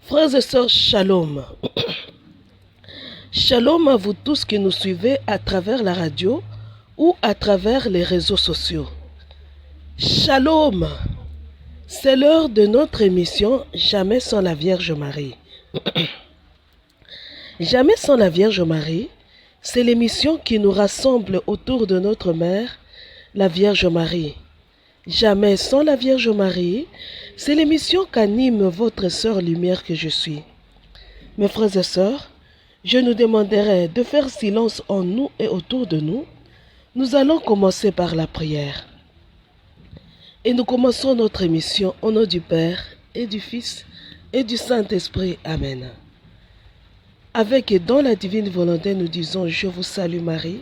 Frères et sœurs, shalom. Shalom à vous tous qui nous suivez à travers la radio ou à travers les réseaux sociaux. Shalom. C'est l'heure de notre émission Jamais sans la Vierge Marie. Jamais sans la Vierge Marie, c'est l'émission qui nous rassemble autour de notre mère, la Vierge Marie. Jamais sans la Vierge Marie, c'est l'émission qu'anime votre sœur lumière que je suis. Mes frères et sœurs, je nous demanderai de faire silence en nous et autour de nous. Nous allons commencer par la prière. Et nous commençons notre émission au nom du Père et du Fils et du Saint-Esprit. Amen. Avec et dans la divine volonté, nous disons: Je vous salue Marie,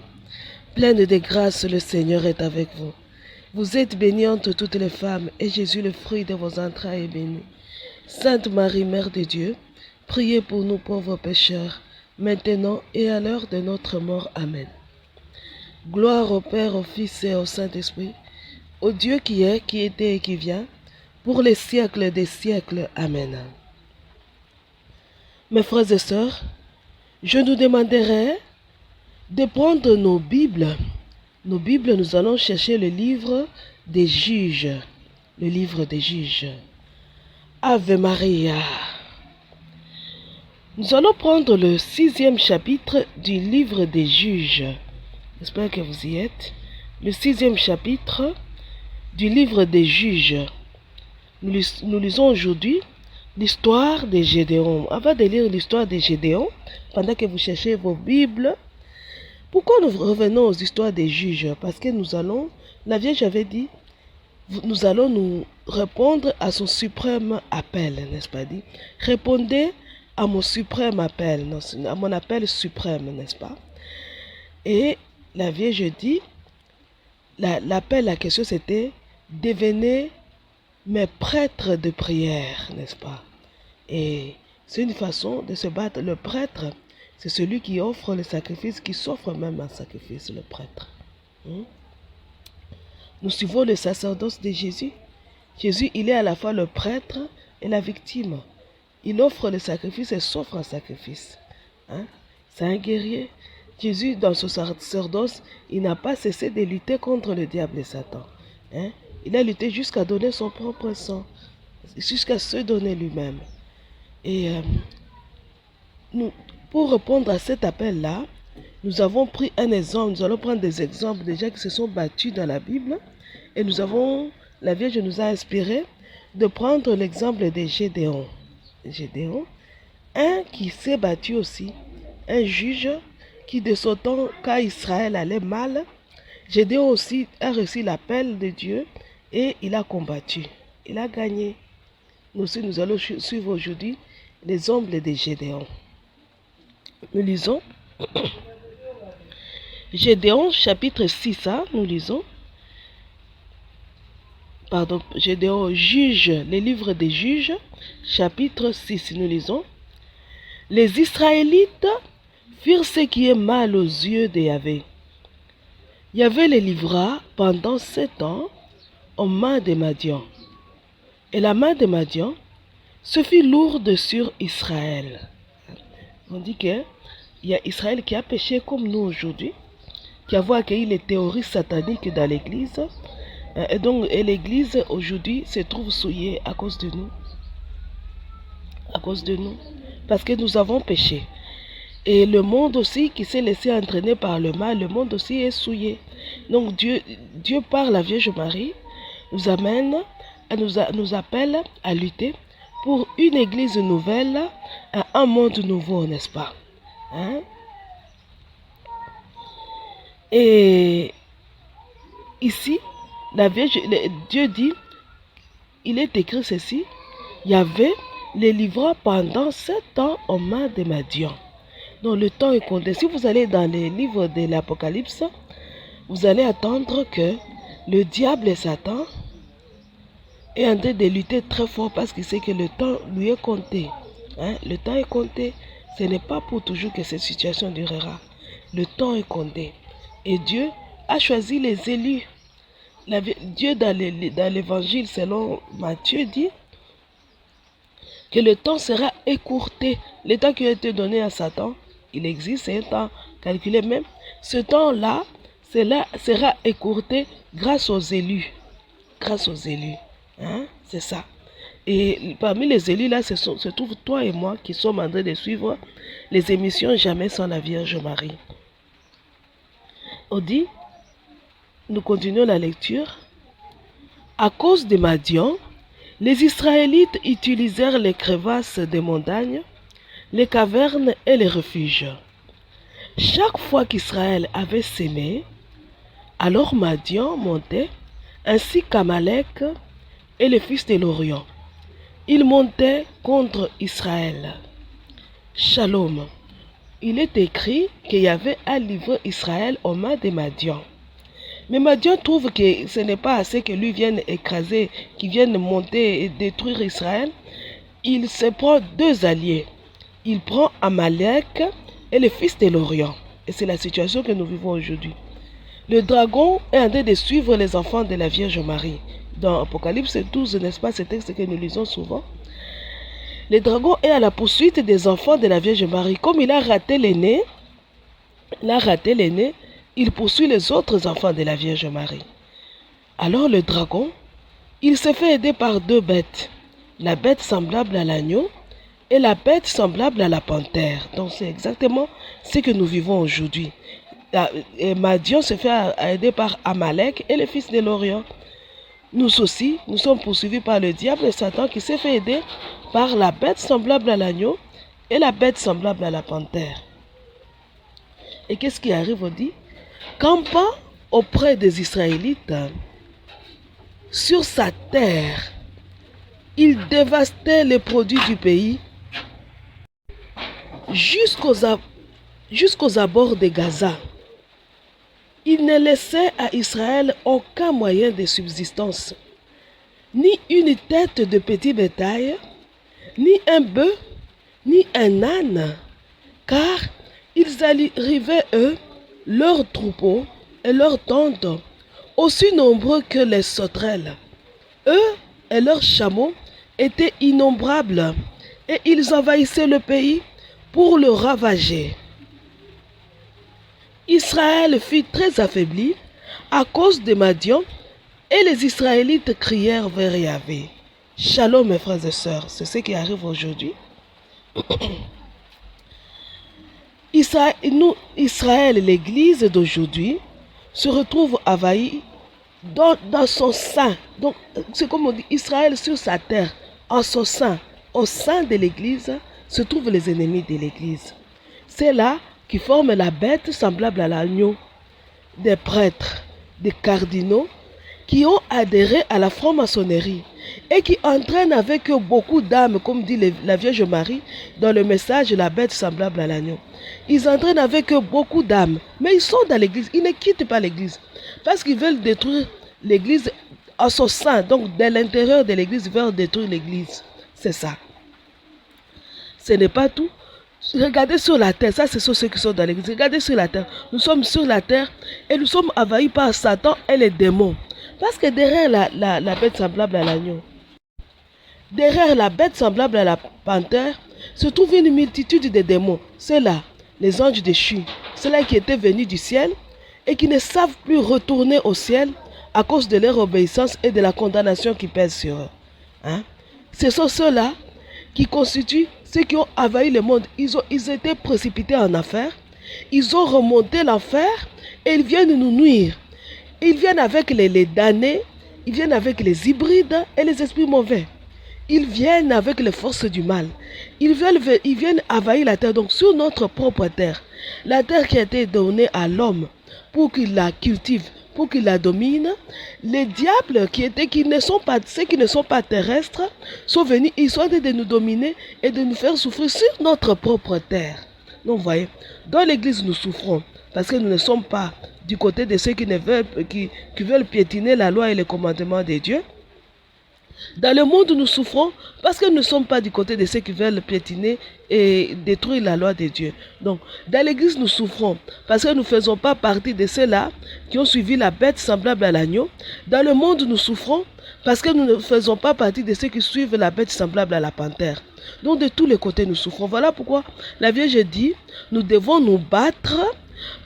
pleine de grâce, le Seigneur est avec vous. Vous êtes bénie entre toutes les femmes, et Jésus, le fruit de vos entrailles, est béni. Sainte Marie, Mère de Dieu, priez pour nous pauvres pécheurs, maintenant et à l'heure de notre mort. Amen. Gloire au Père, au Fils et au Saint-Esprit, au Dieu qui est, qui était et qui vient, pour les siècles des siècles. Amen. Mes frères et sœurs, je nous demanderai de prendre nos Bibles. Nos Bibles, nous allons chercher le livre des Juges. Le livre des Juges. Ave Maria. Nous allons prendre le 6e chapitre du livre des Juges. J'espère que vous y êtes. Le 6e chapitre du livre des Juges. Nous lisons aujourd'hui l'histoire de Gédéon. Avant de lire l'histoire de Gédéon, pendant que vous cherchez vos Bibles, pourquoi nous revenons aux histoires des juges? Parce que la Vierge avait dit, nous allons nous répondre à son suprême appel, n'est-ce pas dit? Répondez à mon suprême appel, à mon appel suprême, n'est-ce pas? Et la Vierge dit, l'appel, la question c'était, devenez mes prêtres de prière, n'est-ce pas? Et c'est une façon de se battre. Le prêtre, c'est celui qui offre le sacrifice, qui s'offre même un sacrifice, le prêtre. Nous suivons le sacerdoce de Jésus. Jésus, il est à la fois le prêtre et la victime. Il offre le sacrifice et s'offre un sacrifice. C'est un guerrier. Jésus, dans son sacerdoce, il n'a pas cessé de lutter contre le diable et Satan. Il a lutté jusqu'à donner son propre sang, jusqu'à se donner lui-même. Et pour répondre à cet appel-là, nous avons pris un exemple. Nous allons prendre des exemples déjà qui se sont battus dans la Bible. Et la Vierge nous a inspiré de prendre l'exemple de Gédéon. Gédéon, un qui s'est battu aussi, un juge qui de son temps, quand Israël allait mal, Gédéon aussi a reçu l'appel de Dieu et il a combattu. Il a gagné. Nous aussi, nous allons suivre aujourd'hui l'exemple de Gédéon. Nous lisons Gédéon chapitre 6, nous lisons. Gédéon juge, les livres des juges, chapitre 6, nous lisons. Les Israélites firent ce qui est mal aux yeux de Yahvé. Yahvé les livra pendant 7 ans aux mains de Madian. Et la main de Madian se fit lourde sur Israël. On dit qu'il y a Israël qui a péché comme nous aujourd'hui, qui a accueilli les théories sataniques dans l'église. Et l'église aujourd'hui se trouve souillée à cause de nous. À cause de nous. Parce que nous avons péché. Et le monde aussi qui s'est laissé entraîner par le mal, le monde aussi est souillé. Donc Dieu par la Vierge Marie, nous appelle à lutter pour une église nouvelle, un monde nouveau, n'est-ce pas? Et ici, Dieu dit, il est écrit ceci, Yahvé les livra pendant 7 ans aux mains de Madian. Donc le temps est compté. Si vous allez dans les livres de l'Apocalypse, vous allez attendre que le diable et Satan est en train de lutter très fort parce qu'il sait que le temps lui est compté. Le temps est compté. Ce n'est pas pour toujours que cette situation durera. Le temps est compté. Et Dieu a choisi les élus. Dieu dans l'évangile selon Matthieu dit, que le temps sera écourté. Le temps qui a été donné à Satan, il existe, c'est un temps calculé même. Ce temps-là, sera écourté grâce aux élus. Grâce aux élus. Hein? C'est ça. Et parmi les élus là, se trouve toi et moi qui sommes en train de suivre les émissions Jamais sans la Vierge Marie. On dit, nous continuons la lecture. À cause de Madian, les Israélites utilisèrent les crevasses des montagnes, les cavernes et les refuges. Chaque fois qu'Israël avait sémé, alors Madian montait, ainsi qu'Amalek et les fils de l'Orient. Ils montaient contre Israël. Shalom. Il est écrit qu'il y avait à livrer Israël aux mains de Madian. Mais Madian trouve que ce n'est pas assez que lui vienne écraser, qu'il vienne monter et détruire Israël. Il se prend deux alliés. Il prend Amalek et les fils de l'Orient. Et c'est la situation que nous vivons aujourd'hui. Le dragon est en train de suivre les enfants de la Vierge Marie. Dans Apocalypse 12, n'est-ce pas, ce texte que nous lisons souvent? Le dragon est à la poursuite des enfants de la Vierge Marie. Comme il a raté l'aîné, il poursuit les autres enfants de la Vierge Marie. Alors le dragon, il se fait aider par deux bêtes. La bête semblable à l'agneau et la bête semblable à la panthère. Donc c'est exactement ce que nous vivons aujourd'hui. Madian se fait aider par Amalek et les fils de l'Orient. Nous aussi, nous sommes poursuivis par le diable et Satan qui s'est fait aider par la bête semblable à l'agneau et la bête semblable à la panthère. Et qu'est-ce qui arrive, on dit? Campant auprès des Israélites, sur sa terre, il dévastait les produits du pays jusqu'aux abords de Gaza. Il ne laissait à Israël aucun moyen de subsistance, ni une tête de petit bétail, ni un bœuf, ni un âne, car ils arrivaient, eux, leurs troupeaux et leurs tentes, aussi nombreux que les sauterelles. Eux et leurs chameaux étaient innombrables, et ils envahissaient le pays pour le ravager. Israël fut très affaibli à cause de Madian, et les Israélites crièrent vers Yahvé. Shalom mes frères et sœurs, c'est ce qui arrive aujourd'hui. Israël, l'église d'aujourd'hui, se retrouve envahie dans son sein. Donc, c'est comme on dit, Israël sur sa terre, en son sein. Au sein de l'église se trouvent les ennemis de l'église. C'est là qui forment la bête semblable à l'agneau, des prêtres, des cardinaux qui ont adhéré à la franc-maçonnerie et qui entraînent avec eux beaucoup d'âmes, comme dit la Vierge Marie dans le message la bête semblable à l'agneau. Ils entraînent avec eux beaucoup d'âmes, mais ils sont dans l'église, ils ne quittent pas l'église parce qu'ils veulent détruire l'église en son sein. Donc, de l'intérieur de l'église, ils veulent détruire l'église. C'est ça. Ce n'est pas tout. Regardez sur la terre, ça c'est sur ceux qui sont dans l'église. Regardez sur la terre, nous sommes sur la terre et nous sommes envahis par Satan et les démons. Parce que derrière la bête semblable à l'agneau, derrière la bête semblable à la panthère, se trouve une multitude de démons. Ceux-là, les anges déchus, ceux-là qui étaient venus du ciel et qui ne savent plus retourner au ciel à cause de leur obéissance et de la condamnation qui pèse sur eux. Hein? Ce sont ceux-là qui constituent ceux qui ont envahi le monde. Ils étaient précipités en affaires, ils ont remonté l'enfer et ils viennent nous nuire. Ils viennent avec les damnés, ils viennent avec les hybrides et les esprits mauvais. Ils viennent avec les forces du mal. Ils viennent envahir la terre, donc sur notre propre terre. La terre qui a été donnée à l'homme pour qu'il la cultive, pour qu'il la domine. Les diables ceux qui ne sont pas terrestres, sont venus, ils sont en train de nous dominer et de nous faire souffrir sur notre propre terre. Donc vous voyez, dans l'église nous souffrons parce que nous ne sommes pas du côté de ceux qui veulent piétiner la loi et les commandements de Dieu. Dans le monde, nous souffrons parce que nous ne sommes pas du côté de ceux qui veulent piétiner et détruire la loi de Dieu. Donc, dans l'église, nous souffrons parce que nous ne faisons pas partie de ceux-là qui ont suivi la bête semblable à l'agneau. Dans le monde, nous souffrons Parce que nous ne faisons pas partie de ceux qui suivent la bête semblable à la panthère. Donc de tous les côtés nous souffrons. Voilà pourquoi la Vierge dit, nous devons nous battre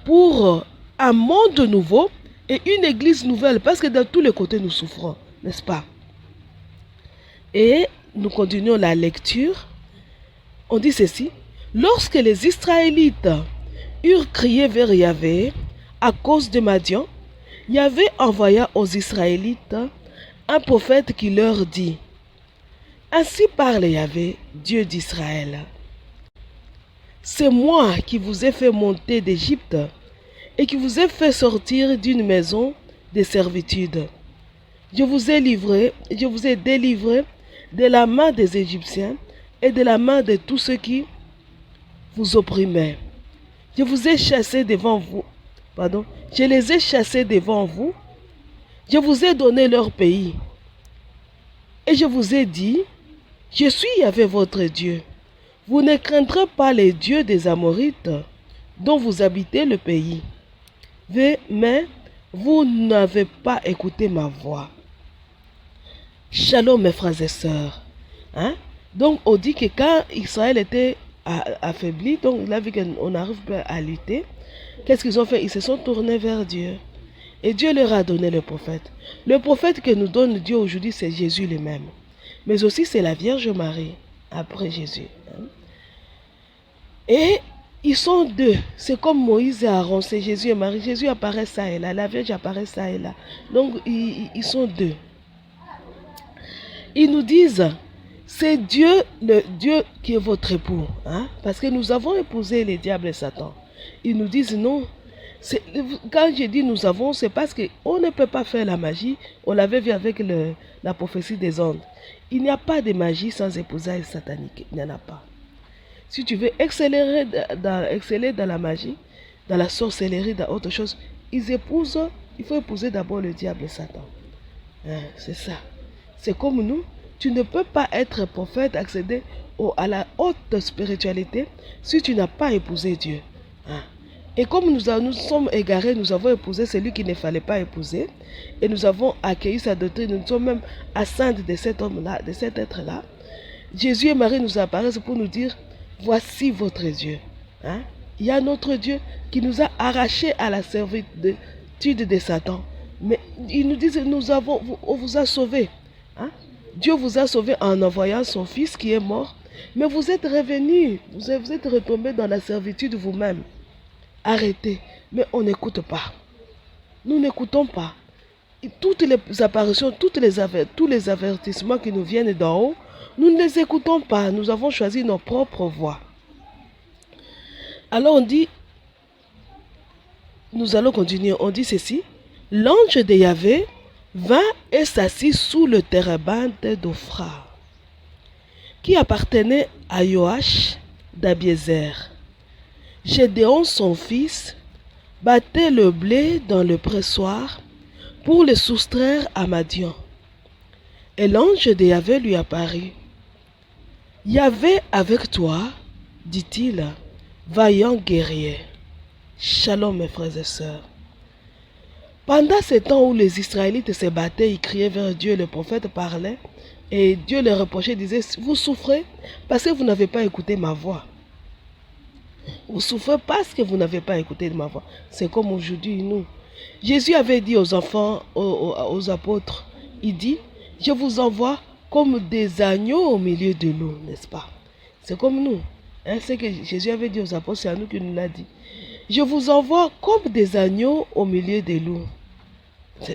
pour un monde nouveau et une église nouvelle. Parce que de tous les côtés nous souffrons, n'est-ce pas? Et nous continuons la lecture. On dit ceci. Lorsque les Israélites eurent crié vers Yahvé à cause de Madian, Yahvé envoya aux Israélites un prophète qui leur dit, ainsi parle Yahvé, Dieu d'Israël. C'est moi qui vous ai fait monter d'Égypte et qui vous ai fait sortir d'une maison de servitude. Je vous ai délivré de la main des Égyptiens et de la main de tous ceux qui vous opprimaient. Je vous ai chassés devant vous. Je les ai chassés devant vous. Je vous ai donné leur pays. Et je vous ai dit, je suis Yahvé votre Dieu. Vous ne craindrez pas les dieux des Amorites dont vous habitez le pays. Mais vous n'avez pas écouté ma voix. Shalom mes frères et sœurs. Donc on dit que quand Israël était affaibli, donc il a vu qu'on n'arrive pas à lutter, qu'est-ce qu'ils ont fait? Ils se sont tournés vers Dieu. Et Dieu leur a donné le prophète. Le prophète que nous donne Dieu aujourd'hui, c'est Jésus lui-même. Mais aussi c'est la Vierge Marie, après Jésus. Et ils sont deux. C'est comme Moïse et Aaron, c'est Jésus et Marie. Jésus apparaît ça et là, la Vierge apparaît ça et là. Donc ils sont deux. Ils nous disent, c'est Dieu, le Dieu qui est votre époux. Parce que nous avons épousé les diables et Satan. Ils nous disent non. Quand je dis nous avons, c'est parce qu'on ne peut pas faire la magie. On l'avait vu avec la prophétie des ondes. Il n'y a pas de magie sans épousailles satanique. Il n'y en a pas. Si tu veux exceller dans la magie, dans la sorcellerie, dans autre chose, il faut épouser d'abord le diable et Satan. C'est ça. C'est comme nous. Tu ne peux pas être prophète, accéder à la haute spiritualité si tu n'as pas épousé Dieu. Et comme nous sommes égarés, nous avons épousé celui qu'il ne fallait pas épouser. Et nous avons accueilli sa doctrine. Nous sommes même atteints de cet homme-là, de cet être-là. Jésus et Marie nous apparaissent pour nous dire, voici votre Dieu. Il y a notre Dieu qui nous a arrachés à la servitude de Satan. Mais ils nous disent, on vous a sauvés. Dieu vous a sauvés en envoyant son fils qui est mort. Mais vous êtes revenus, vous êtes retombés dans la servitude vous-même. Arrêtez. Mais on n'écoute pas. Nous n'écoutons pas. Et toutes les apparitions, tous les avertissements qui nous viennent d'en haut, nous ne les écoutons pas. Nous avons choisi nos propres voies. Alors on dit, nous allons continuer. On dit ceci. L'ange de Yahvé vint et s'assit sous le térébinthe d'Ophra, qui appartenait à Joach d'Abiézer. Gédéon, son fils, battait le blé dans le pressoir pour le soustraire à Madian. Et l'ange de Yahvé lui apparut. Yahvé avec toi, dit-il, vaillant guerrier. Shalom mes frères et sœurs. Pendant ce temps où les Israélites se battaient, ils criaient vers Dieu, le prophète parlait, et Dieu les reprochait, disait, vous souffrez parce que vous n'avez pas écouté ma voix. Vous souffrez parce que vous n'avez pas écouté ma voix. C'est comme aujourd'hui, nous. Jésus avait dit aux enfants, aux apôtres, il dit, je vous envoie comme des agneaux au milieu de loups, n'est-ce pas? C'est comme nous. Ce que Jésus avait dit aux apôtres, c'est à nous qu'il nous l'a dit. Je vous envoie comme des agneaux au milieu des loups.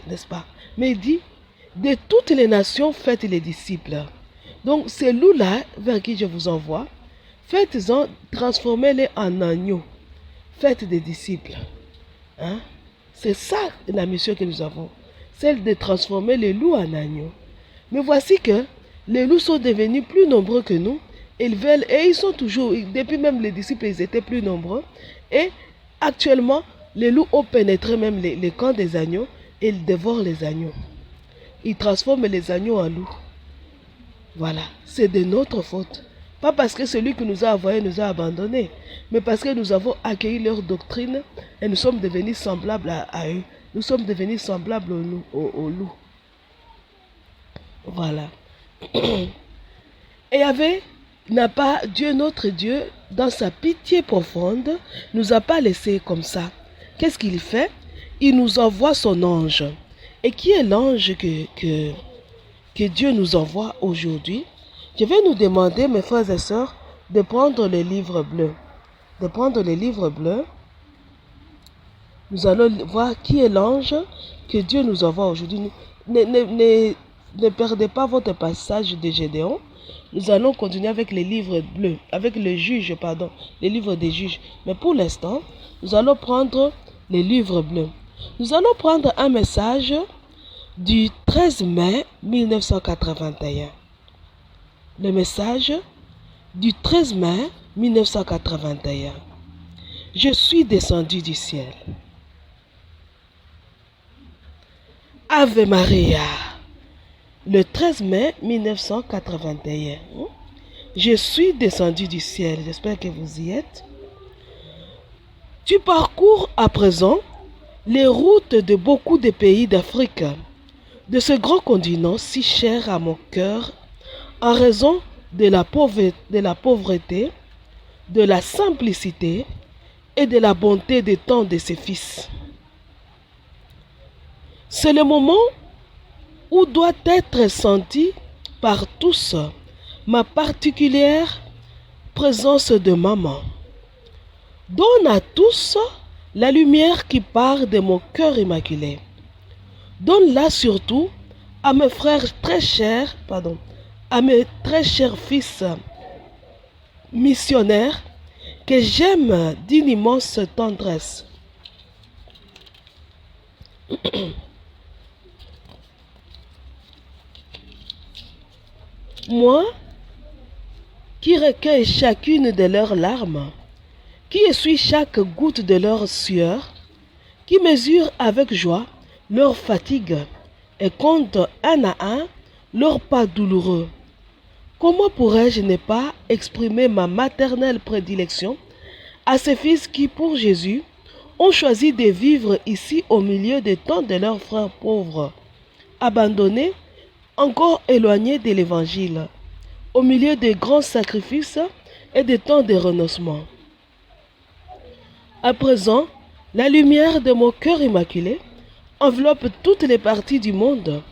N'est-ce pas? Mais il dit, de toutes les nations, faites les disciples. Donc, ces loups-là, vers qui je vous envoie, faites-en, transformez-les en agneaux. Faites des disciples. C'est ça la mission que nous avons. Celle de transformer les loups en agneaux. Mais voici que les loups sont devenus plus nombreux que nous. Ils veulent, et ils sont toujours, depuis même les disciples, ils étaient plus nombreux. Et actuellement, les loups ont pénétré même les camps des agneaux et ils dévorent les agneaux. Ils transforment les agneaux en loups. Voilà, c'est de notre faute. Pas parce que celui qui nous a envoyés nous a abandonnés, mais parce que nous avons accueilli leur doctrine et nous sommes devenus semblables à eux. Nous sommes devenus semblables aux loups. Voilà. Et Dieu notre Dieu, dans sa pitié profonde, nous a pas laissé comme ça. Qu'est-ce qu'il fait? Il nous envoie son ange. Et qui est l'ange que Dieu nous envoie aujourd'hui? Je vais nous demander, mes frères et sœurs, de prendre le livre bleu. De prendre le livre bleu. Nous allons voir qui est l'ange que Dieu nous envoie aujourd'hui. Ne perdez pas votre passage de Gédéon. Nous allons continuer avec les livres bleus, avec le juge, pardon, les livres des juges. Mais pour l'instant, nous allons prendre les livres bleus. Nous allons prendre un message du 13 mai 1981. Le message du 13 mai 1981. Je suis descendu du ciel. Ave Maria. Le 13 mai 1981. Je suis descendu du ciel. J'espère que vous y êtes. Tu parcours à présent les routes de beaucoup de pays d'Afrique, de ce grand continent si cher à mon cœur, en raison de la pauvreté, de la simplicité et de la bonté de tant de ses fils. C'est le moment où doit être sentie par tous ma particulière présence de maman. Donne à tous la lumière qui part de mon cœur immaculé. Donne-la surtout à mes frères très chers, à mes très chers fils missionnaires que j'aime d'une immense tendresse. Moi, qui recueille chacune de leurs larmes, qui essuie chaque goutte de leur sueur, qui mesure avec joie leur fatigue et compte un à un leurs pas douloureux. Comment pourrais-je ne pas exprimer ma maternelle prédilection à ces fils qui, pour Jésus, ont choisi de vivre ici au milieu de tant de leurs frères pauvres, abandonnés, encore éloignés de l'Évangile, au milieu de grands sacrifices et de tant de renoncements. À présent, la lumière de mon cœur immaculé enveloppe toutes les parties du monde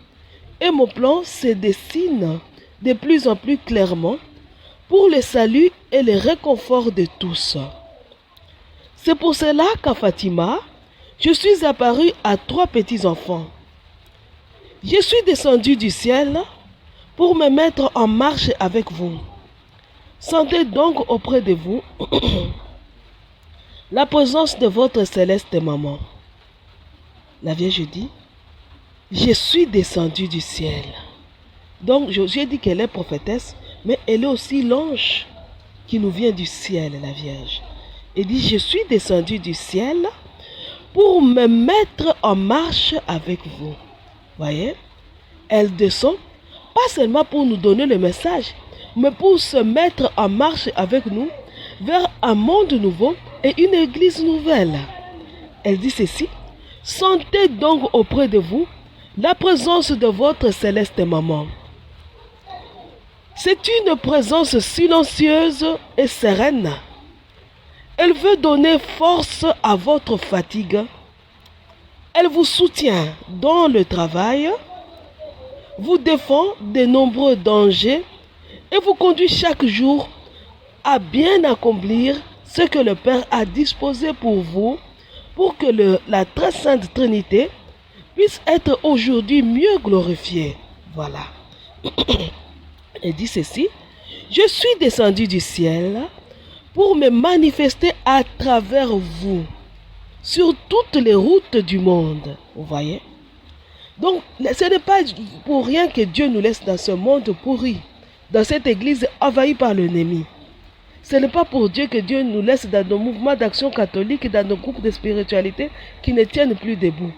et mon plan se dessine de plus en plus clairement pour le salut et le réconfort de tous. C'est pour cela qu'à Fatima, je suis apparu à 3 petits-enfants. Je suis descendu du ciel pour me mettre en marche avec vous. Sentez donc auprès de vous la présence de votre céleste maman. La Vierge dit, je suis descendue du ciel. Donc, j'ai dit qu'elle est prophétesse, mais elle est aussi l'ange qui nous vient du ciel, la Vierge. Elle dit, je suis descendue du ciel pour me mettre en marche avec vous. Voyez, elle descend, pas seulement pour nous donner le message, mais pour se mettre en marche avec nous vers un monde nouveau et une église nouvelle. Elle dit ceci, sentez donc auprès de vous la présence de votre céleste maman. C'est une présence silencieuse et sereine. Elle veut donner force à votre fatigue. Elle vous soutient dans le travail, vous défend de nombreux dangers et vous conduit chaque jour à bien accomplir ce que le Père a disposé pour vous, pour que la très sainte Trinité puisse être aujourd'hui mieux glorifiée. Voilà. Elle dit ceci, je suis descendu du ciel pour me manifester à travers vous, sur toutes les routes du monde. Vous voyez? Donc, ce n'est pas pour rien que Dieu nous laisse dans ce monde pourri, dans cette église envahie par l'ennemi. Ce n'est pas pour Dieu que Dieu nous laisse dans nos mouvements d'action catholique, dans nos groupes de spiritualité qui ne tiennent plus debout.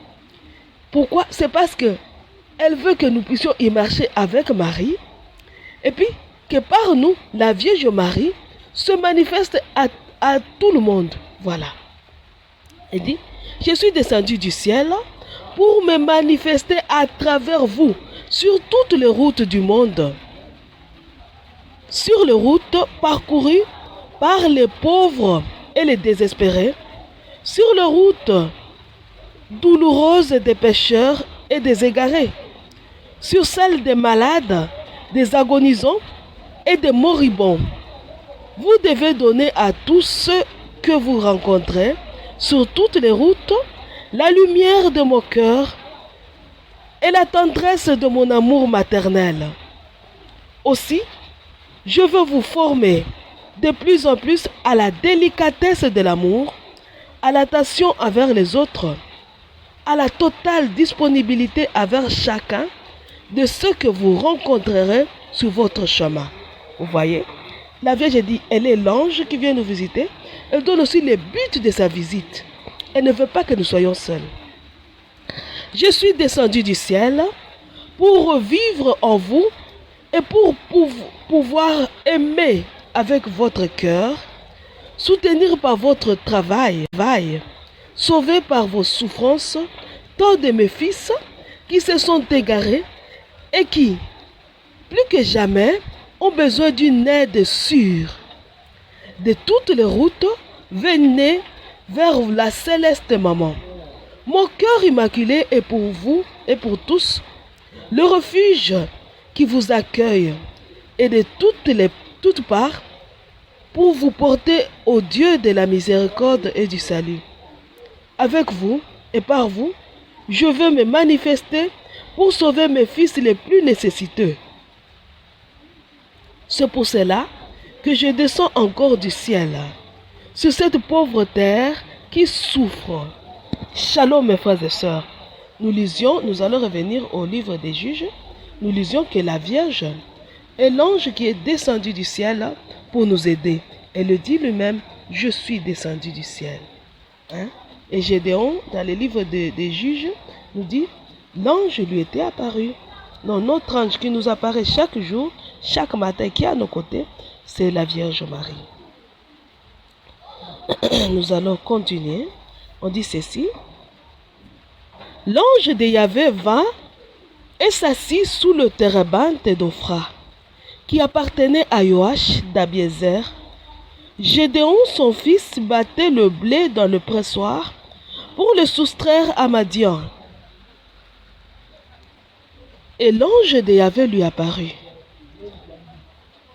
Pourquoi? C'est parce que elle veut que nous puissions y marcher avec Marie, et puis que par nous, la Vierge Marie se manifeste à tout le monde. Voilà. Elle dit, je suis descendu du ciel pour me manifester à travers vous sur toutes les routes du monde. Sur les routes parcourues par les pauvres et les désespérés, sur les routes douloureuses des pécheurs et des égarés, sur celles des malades, des agonisants et des moribonds. Vous devez donner à tous ceux que vous rencontrez sur toutes les routes la lumière de mon cœur et la tendresse de mon amour maternel. Aussi, je veux vous former de plus en plus à la délicatesse de l'amour, à l'attention envers les autres, à la totale disponibilité envers chacun de ceux que vous rencontrerez sur votre chemin. Vous voyez, la Vierge dit, elle est l'ange qui vient nous visiter. Elle donne aussi le but de sa visite. Elle ne veut pas que nous soyons seuls. Je suis descendu du ciel pour vivre en vous et pour pouvoir aimer avec votre cœur, soutenir par votre travail, sauver par vos souffrances tant de mes fils qui se sont égarés et qui, plus que jamais, ont besoin d'une aide sûre. De toutes les routes, venez vers la céleste maman. Mon cœur immaculé est pour vous et pour tous le refuge qui vous accueille et de toutes parts pour vous porter au Dieu de la miséricorde et du salut. Avec vous et par vous, je veux me manifester pour sauver mes fils les plus nécessiteux. C'est pour cela que je descends encore du ciel sur cette pauvre terre qui souffre. Shalom mes frères et sœurs. Nous allons revenir au livre des Juges. Nous lisions que la Vierge est l'ange qui est descendu du ciel pour nous aider. Elle le dit lui-même, je suis descendu du ciel. Et Gédéon, dans le livre des Juges, nous dit, l'ange lui était apparu. Donc notre ange qui nous apparaît chaque jour, chaque matin, qui est à nos côtés, c'est la Vierge Marie. Nous allons continuer. On dit ceci. L'ange de Yahvé vint et s'assit sous le térébinthe d'Ophra, qui appartenait à Joach d'Abiézer. Gédéon, son fils, battait le blé dans le pressoir pour le soustraire à Madian. Et l'ange de Yahvé lui apparut.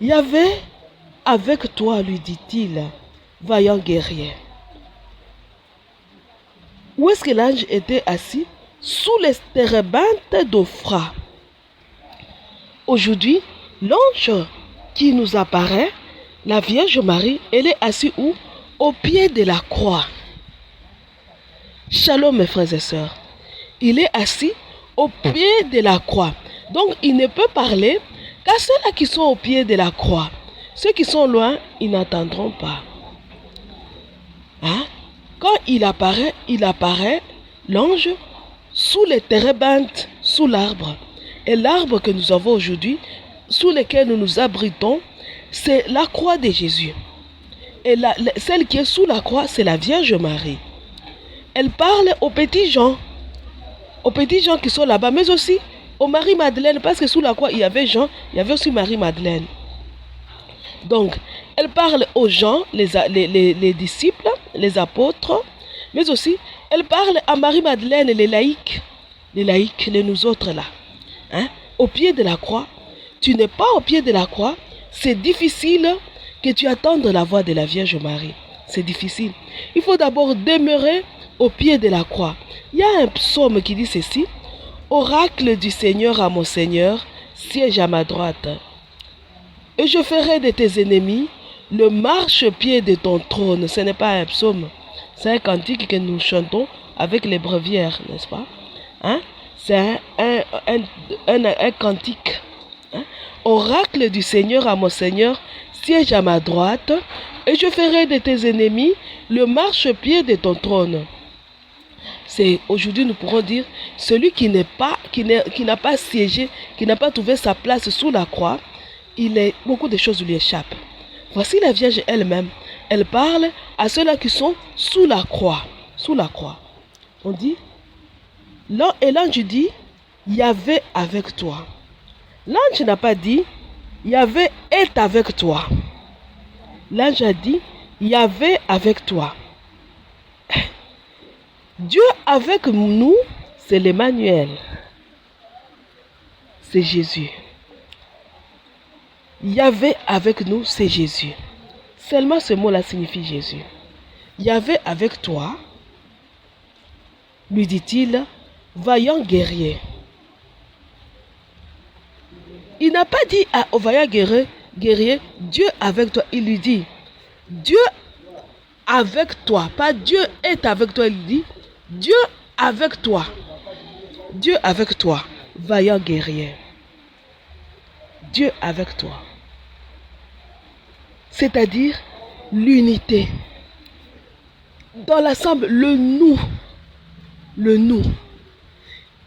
Yahvé, avec toi, lui dit-il, vaillant guerrier. Où est-ce que l'ange était assis? Sous les térébinthes d'Ophra. Aujourd'hui, l'ange qui nous apparaît, la Vierge Marie, elle est assise où? Au pied de la croix. Shalom mes frères et sœurs. Il est assis au pied de la croix. Donc il ne peut parler qu'à ceux-là qui sont au pied de la croix. Ceux qui sont loin, ils n'entendront pas. Quand il apparaît, l'ange, sous les térébinthes, sous l'arbre. Et l'arbre que nous avons aujourd'hui, sous lequel nous nous abritons, c'est la croix de Jésus. Et celle qui est sous la croix, c'est la Vierge Marie. Elle parle aux petits gens qui sont là-bas, mais aussi aux Marie-Madeleine, parce que sous la croix, il y avait Jean, il y avait aussi Marie-Madeleine. Donc, elle parle aux gens, les disciples, les apôtres, mais aussi, elle parle à Marie-Madeleine, les laïcs, les nous autres là. Au pied de la croix, tu n'es pas au pied de la croix, c'est difficile que tu attendes la voix de la Vierge Marie. C'est difficile. Il faut d'abord demeurer au pied de la croix. Il y a un psaume qui dit ceci. Oracle du Seigneur à mon Seigneur, siège à ma droite. Et je ferai de tes ennemis le marchepied de ton trône. Ce n'est pas un psaume. C'est un cantique que nous chantons avec les brevières, n'est-ce pas? C'est un cantique. Oracle du Seigneur à mon Seigneur, siège à ma droite, et je ferai de tes ennemis le marchepied de ton trône. C'est aujourd'hui nous pourrons dire celui qui n'a pas siégé, qui n'a pas trouvé sa place sous la croix, beaucoup de choses lui échappent. Voici la Vierge elle-même. Elle parle à ceux-là qui sont sous la croix. Sous la croix. On dit Et l'ange dit, Yahvé avec toi. L'ange n'a pas dit, Yahvé est avec toi. L'ange a dit, Yahvé avec toi. Dieu avec nous, c'est l'Emmanuel. C'est Jésus. Yahvé avec nous, c'est Jésus. Seulement ce mot-là signifie Jésus. Yahvé avec toi, lui dit-il, vaillant guerrier. Il n'a pas dit au vaillant guerrier, Dieu avec toi. Il lui dit, Dieu avec toi. Pas Dieu est avec toi. Il dit, Dieu avec toi. Dieu avec toi, vaillant guerrier. Dieu avec toi. C'est-à-dire l'unité. Dans l'ensemble, le nous. Le nous.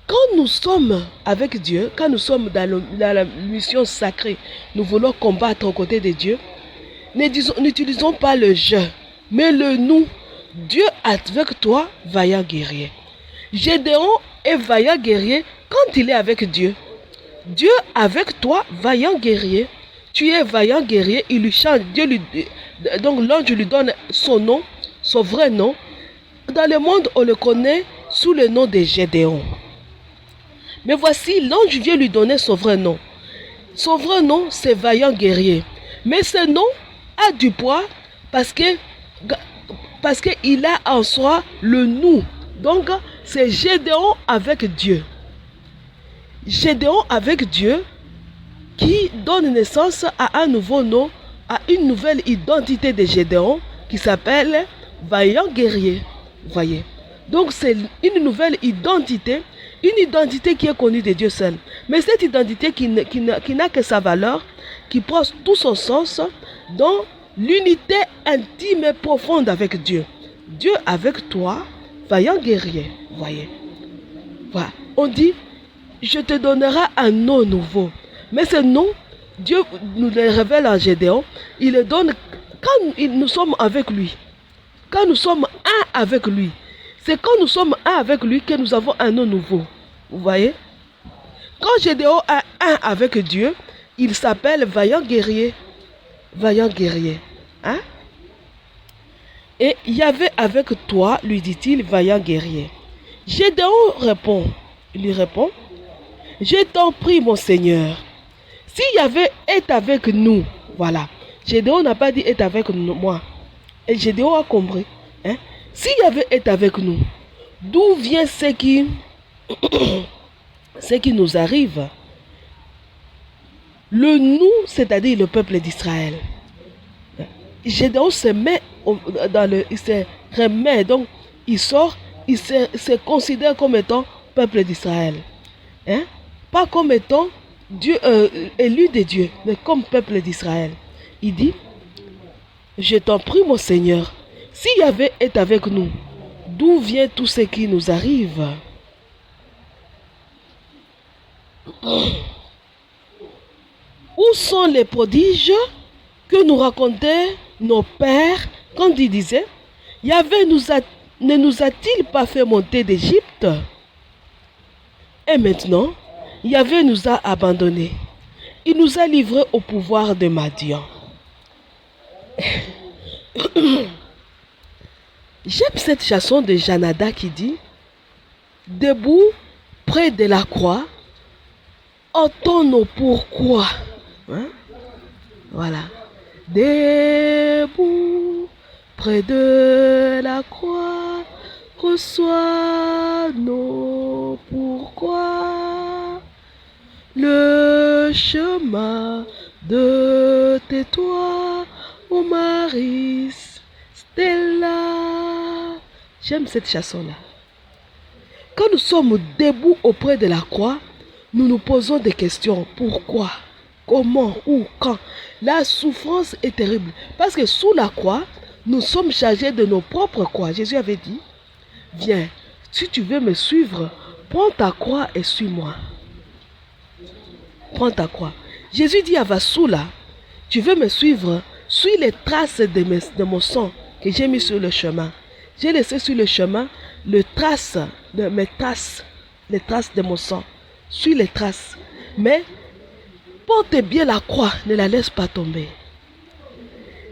Quand nous sommes avec Dieu, quand nous sommes dans la mission sacrée, nous voulons combattre aux côtés de Dieu, n'utilisons pas le je, mais le nous. Dieu avec toi, vaillant guerrier. Gédéon est vaillant guerrier quand il est avec Dieu. Dieu avec toi, vaillant guerrier. Tu es vaillant guerrier, il lui change. Donc l'ange lui donne son nom, son vrai nom. Dans le monde, on le connaît sous le nom de Gédéon. Mais voici, l'ange vient lui donner son vrai nom. Son vrai nom, c'est vaillant guerrier. Mais ce nom a du poids parce qu'il a en soi le nous. Donc, c'est Gédéon avec Dieu. Gédéon avec Dieu qui donne naissance à un nouveau nom, à une nouvelle identité de Gédéon qui s'appelle vaillant guerrier. Voyez. Donc, c'est une nouvelle identité. Une identité qui est connue de Dieu seul. Mais cette identité qui n'a que sa valeur, qui prend tout son sens dans l'unité intime et profonde avec Dieu. Dieu avec toi, vaillant guerrier. Voyez. Voilà. On dit, je te donnerai un nom nouveau. Mais ce nom, Dieu nous le révèle en Gédéon. Il le donne quand nous sommes avec lui. Quand nous sommes un avec lui. C'est quand nous sommes un avec lui que nous avons un nom nouveau. Vous voyez? Quand Gédéon est un avec Dieu, il s'appelle vaillant guerrier. Vaillant guerrier. Hein? Et Yahvé avec toi, lui dit-il, vaillant guerrier. Gédéon lui répond, je t'en prie, mon Seigneur. Si Yahvé est avec nous, voilà. Gédéon n'a pas dit est avec moi. Et Gédéon a compris. Hein? Si Yahvé est avec nous, d'où vient ce qui nous arrive? Le nous, c'est-à-dire le peuple d'Israël. Gédéon se met il se remet, donc il sort, il se considère comme étant peuple d'Israël. Hein? Pas comme étant Dieu, élu de Dieu, mais comme peuple d'Israël. Il dit, je t'en prie, mon Seigneur, si Yahvé est avec nous, d'où vient tout ce qui nous arrive? Où sont les prodiges que nous racontaient nos pères quand ils disaient, Yahvé ne nous a-t-il pas fait monter d'Égypte? Et maintenant, Yahvé nous a abandonnés. Il nous a livrés au pouvoir de Madian. J'aime cette chanson de Janada qui dit, debout près de la croix, entends nos pourquoi. Hein? Voilà. Debout près de la croix, reçois nos pourquoi. Le chemin de tes toits, ô Marie Stella. J'aime cette chanson-là. Quand nous sommes debout auprès de la croix, nous nous posons des questions. Pourquoi? Comment? Où? Quand? La souffrance est terrible. Parce que sous la croix, nous sommes chargés de nos propres croix. Jésus avait dit, viens, si tu veux me suivre, prends ta croix et suis-moi. Prends ta croix. Jésus dit à Vassoula, tu veux me suivre, suis les traces de mon sang que j'ai mis sur le chemin. J'ai laissé sur le chemin le trace de mes traces les traces de mon sang. Suis les traces. Mais porte bien la croix, ne la laisse pas tomber.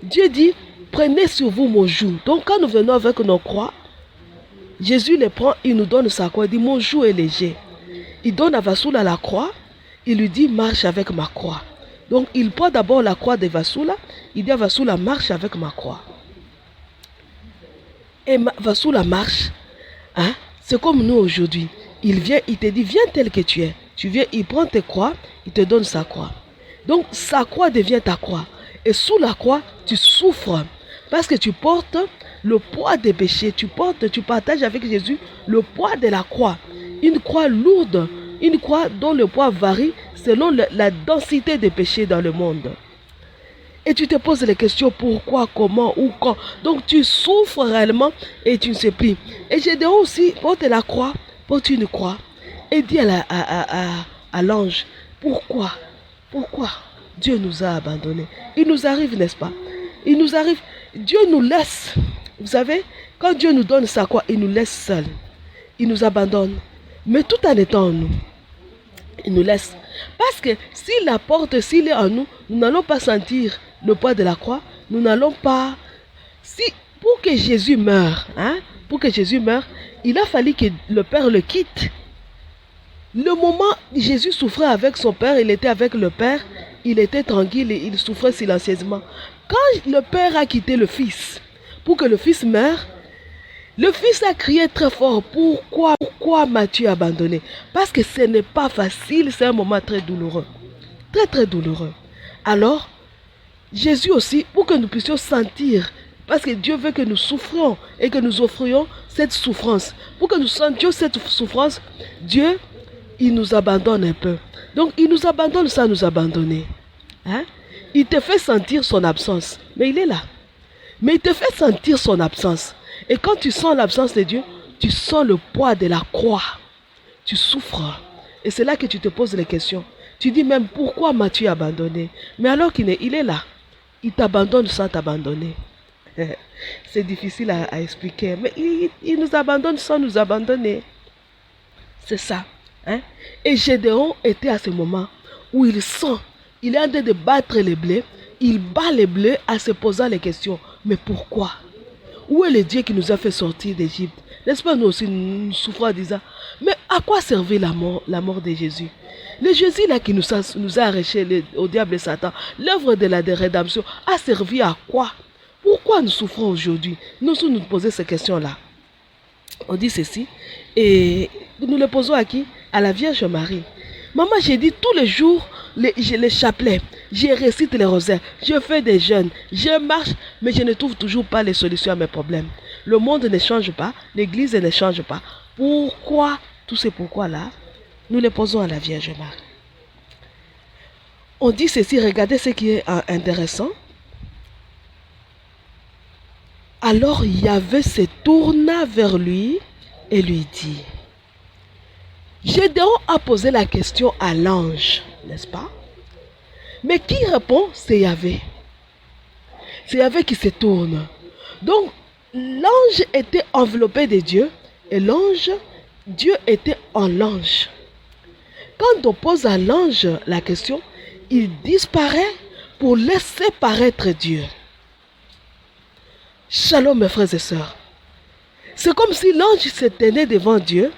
Dieu dit, prenez sur vous mon joug. Donc quand nous venons avec nos croix, Jésus les prend, il nous donne sa croix. Il dit, mon joug est léger. Il donne à Vasoula la croix. Il lui dit, marche avec ma croix. Donc il prend d'abord la croix de Vasoula. Il dit à Vasoula, marche avec ma croix. Et Vasoula marche. Hein? C'est comme nous aujourd'hui. Il vient, il te dit, viens tel que tu es. Tu viens, il prend tes croix, il te donne sa croix. Donc sa croix devient ta croix. Et sous la croix, tu souffres. Parce que tu portes le poids des péchés. Tu partages avec Jésus le poids de la croix. Une croix lourde. Une croix dont le poids varie selon la densité des péchés dans le monde. Et tu te poses les questions pourquoi, comment, où, quand. Donc tu souffres réellement et tu ne sais plus. Et Gédéon aussi porte la croix, porte une croix. Et dit à l'ange, pourquoi Dieu nous a abandonnés. Il nous arrive, n'est-ce pas? Il nous arrive, Dieu nous laisse. Vous savez, quand Dieu nous donne sa croix, il nous laisse seuls. Il nous abandonne. Mais tout en étant en nous, il nous laisse. Parce que s'il la porte, s'il est en nous, nous n'allons pas sentir le poids de la croix. Nous n'allons pas... Pour que Jésus meure, pour que Jésus meure, il a fallu que le Père le quitte. Le moment où Jésus souffrait avec son Père, il était avec le Père, il était tranquille et il souffrait silencieusement. Quand le Père a quitté le Fils, pour que le Fils meure, le Fils a crié très fort, pourquoi m'as-tu abandonné? Parce que ce n'est pas facile, c'est un moment très douloureux. Très très douloureux. Alors, Jésus aussi, pour que nous puissions sentir, parce que Dieu veut que nous souffrions et que nous offrions cette souffrance. Pour que nous sentions cette souffrance, Dieu, il nous abandonne un peu. Donc, il nous abandonne sans nous abandonner. Il te fait sentir son absence, mais il est là. Mais il te fait sentir son absence. Et quand tu sens l'absence de Dieu, tu sens le poids de la croix. Tu souffres. Et c'est là que tu te poses les questions. Tu dis même, pourquoi m'as-tu abandonné? Mais alors qu'il est là. Il t'abandonne sans t'abandonner. C'est difficile à expliquer. Mais il nous abandonne sans nous abandonner. C'est ça. Et Gédéon était à ce moment où il sent, il est en train de battre les blés. Il bat les blés en se posant les questions. Mais pourquoi? Où est le Dieu qui nous a fait sortir d'Égypte? N'est-ce pas nous aussi nous souffrons en disant, mais à quoi servait la mort de Jésus? Le Jésus là qui nous a arrachés au diable et Satan, l'œuvre de la rédemption a servi à quoi? Pourquoi nous souffrons aujourd'hui? Nous nous posons ces questions-là. On dit ceci, et nous le posons à qui? À la Vierge Marie. Maman, j'ai dit tous les jours, les chapelets, je récite les rosaires, je fais des jeûnes, je marche, mais je ne trouve toujours pas les solutions à mes problèmes. Le monde ne change pas, l'Église ne change pas. Pourquoi? Tous ces pourquoi-là, nous les posons à la Vierge Marie. On dit ceci, regardez ce qui est intéressant. Alors Yahvé se tourna vers lui et lui dit, Gédéon a posé la question à l'ange, n'est-ce pas? Mais qui répond? C'est Yahvé. C'est Yahvé qui se tourne. Donc, l'ange était enveloppé de Dieu et Dieu était en l'ange. Quand on pose à l'ange la question, il disparaît pour laisser paraître Dieu. Shalom mes frères et sœurs. C'est comme si l'ange se tenait devant Dieu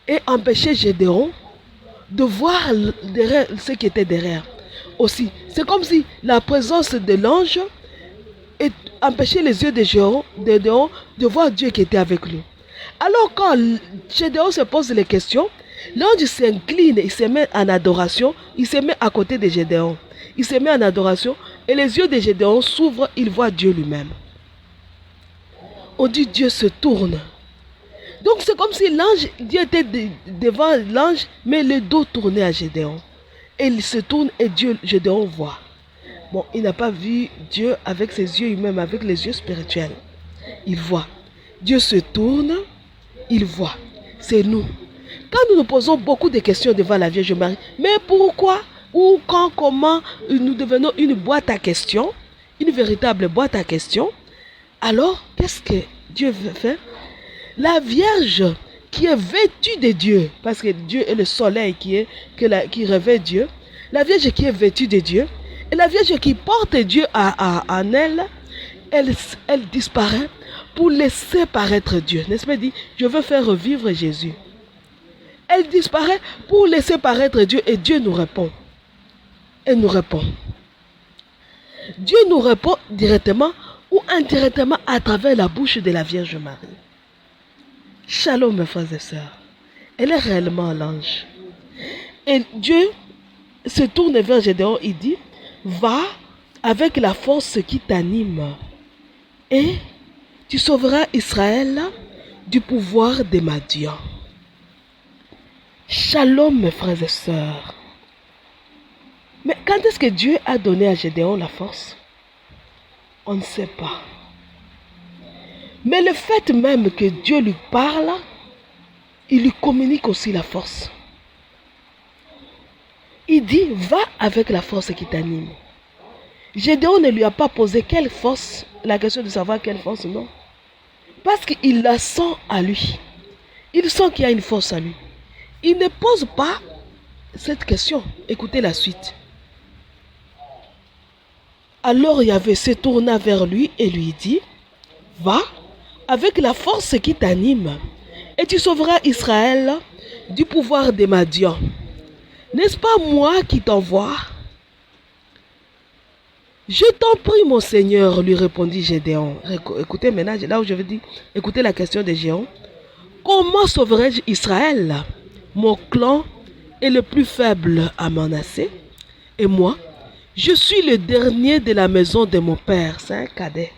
et empêchait Gédéon de voir derrière ce qui était derrière. Aussi, c'est comme si la présence de l'ange empêchait les yeux de Gédéon de voir Dieu qui était avec lui. Alors quand Gédéon se pose les questions, l'ange s'incline, il se met en adoration, il se met à côté de Gédéon. Il se met en adoration et les yeux de Gédéon s'ouvrent, il voit Dieu lui-même. On dit Dieu se tourne. Donc c'est comme si Dieu était devant l'ange, mais le dos tournait à Gédéon. Et il se tourne et Gédéon voit. Bon, il n'a pas vu Dieu avec ses yeux humains, mais avec les yeux spirituels. Il voit. Dieu se tourne, il voit. C'est nous. Quand nous nous posons beaucoup de questions devant la Vierge Marie, mais pourquoi, où, quand, comment, nous devenons une boîte à questions, une véritable boîte à questions, alors qu'est-ce que Dieu veut faire? La Vierge qui est vêtue de Dieu, parce que Dieu est le soleil qui révèle Dieu, la Vierge qui est vêtue de Dieu, et la Vierge qui porte Dieu en elle, elle disparaît pour laisser paraître Dieu. N'est-ce pas dit, je veux faire revivre Jésus. Elle disparaît pour laisser paraître Dieu et Dieu nous répond. Elle nous répond. Dieu nous répond directement ou indirectement à travers la bouche de la Vierge Marie. Shalom mes frères et sœurs. Elle est réellement l'ange. Et Dieu se tourne vers Gédéon, il dit, va avec la force qui t'anime et tu sauveras Israël du pouvoir des Madians. Shalom mes frères et sœurs. Mais quand est-ce que Dieu a donné à Gédéon la force? On ne sait pas. Mais le fait même que Dieu lui parle, il lui communique aussi la force. Il dit, va avec la force qui t'anime. Gédéon ne lui a pas posé quelle force, la question de savoir quelle force, non. Parce qu'il la sent à lui. Il sent qu'il y a une force à lui. Il ne pose pas cette question. Écoutez la suite. Alors Yahvé se tourna vers lui et lui dit, va avec la force qui t'anime et tu sauveras Israël du pouvoir des Madians. N'est-ce pas moi qui t'envoie? Je t'en prie, mon Seigneur, lui répondit Gédéon. Écoutez maintenant, là où je veux dire, écoutez la question de Gédéon. Comment sauverai-je Israël? Mon clan est le plus faible à Manassé. Et moi, je suis le dernier de la maison de mon père. C'est un cadet.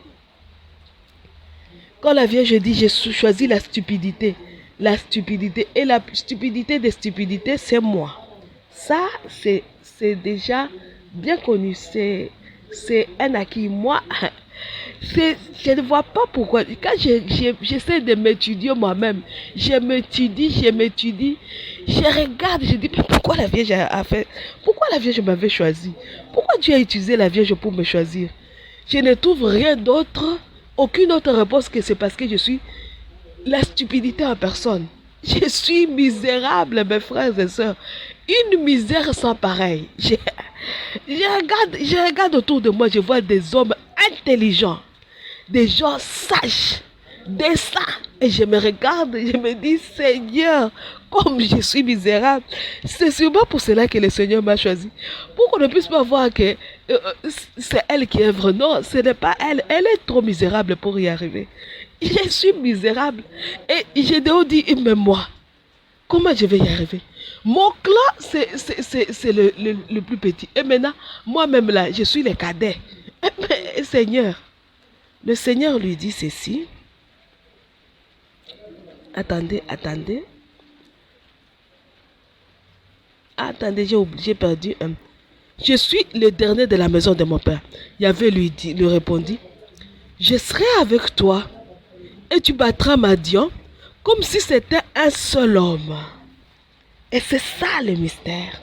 Quand la Vierge dit, j'ai choisi la stupidité. La stupidité. Et la stupidité des stupidités, c'est moi. Ça, c'est déjà bien connu. C'est un acquis. Moi, je ne vois pas pourquoi. Quand j'essaie de m'étudier moi-même, je m'étudie, je regarde, je dis, mais pourquoi la Vierge a fait, pourquoi la Vierge m'avait choisi? Pourquoi Dieu a utilisé la Vierge pour me choisir? Je ne trouve rien d'autre, aucune autre réponse que c'est parce que je suis la stupidité en personne. Je suis misérable, mes frères et sœurs. Une misère sans pareil. Je regarde autour de moi, je vois des hommes intelligents, des gens sages, des saints. Et je me regarde, je me dis, Seigneur, comme je suis misérable. C'est sûrement pour cela que le Seigneur m'a choisi. Pour qu'on ne puisse pas voir que c'est elle qui œuvre. Non, ce n'est pas elle. Elle est trop misérable pour y arriver. Je suis misérable. Et j'ai dit, mais moi, comment je vais y arriver? Mon clan, c'est le plus petit. Et maintenant, moi-même là, je suis le cadet. Mais Seigneur, le Seigneur lui dit ceci. Attendez. Attendez, j'ai perdu un. Je suis le dernier de la maison de mon père. Yahvé lui répondit, je serai avec toi et tu battras Madian comme si c'était un seul homme. Et c'est ça le mystère.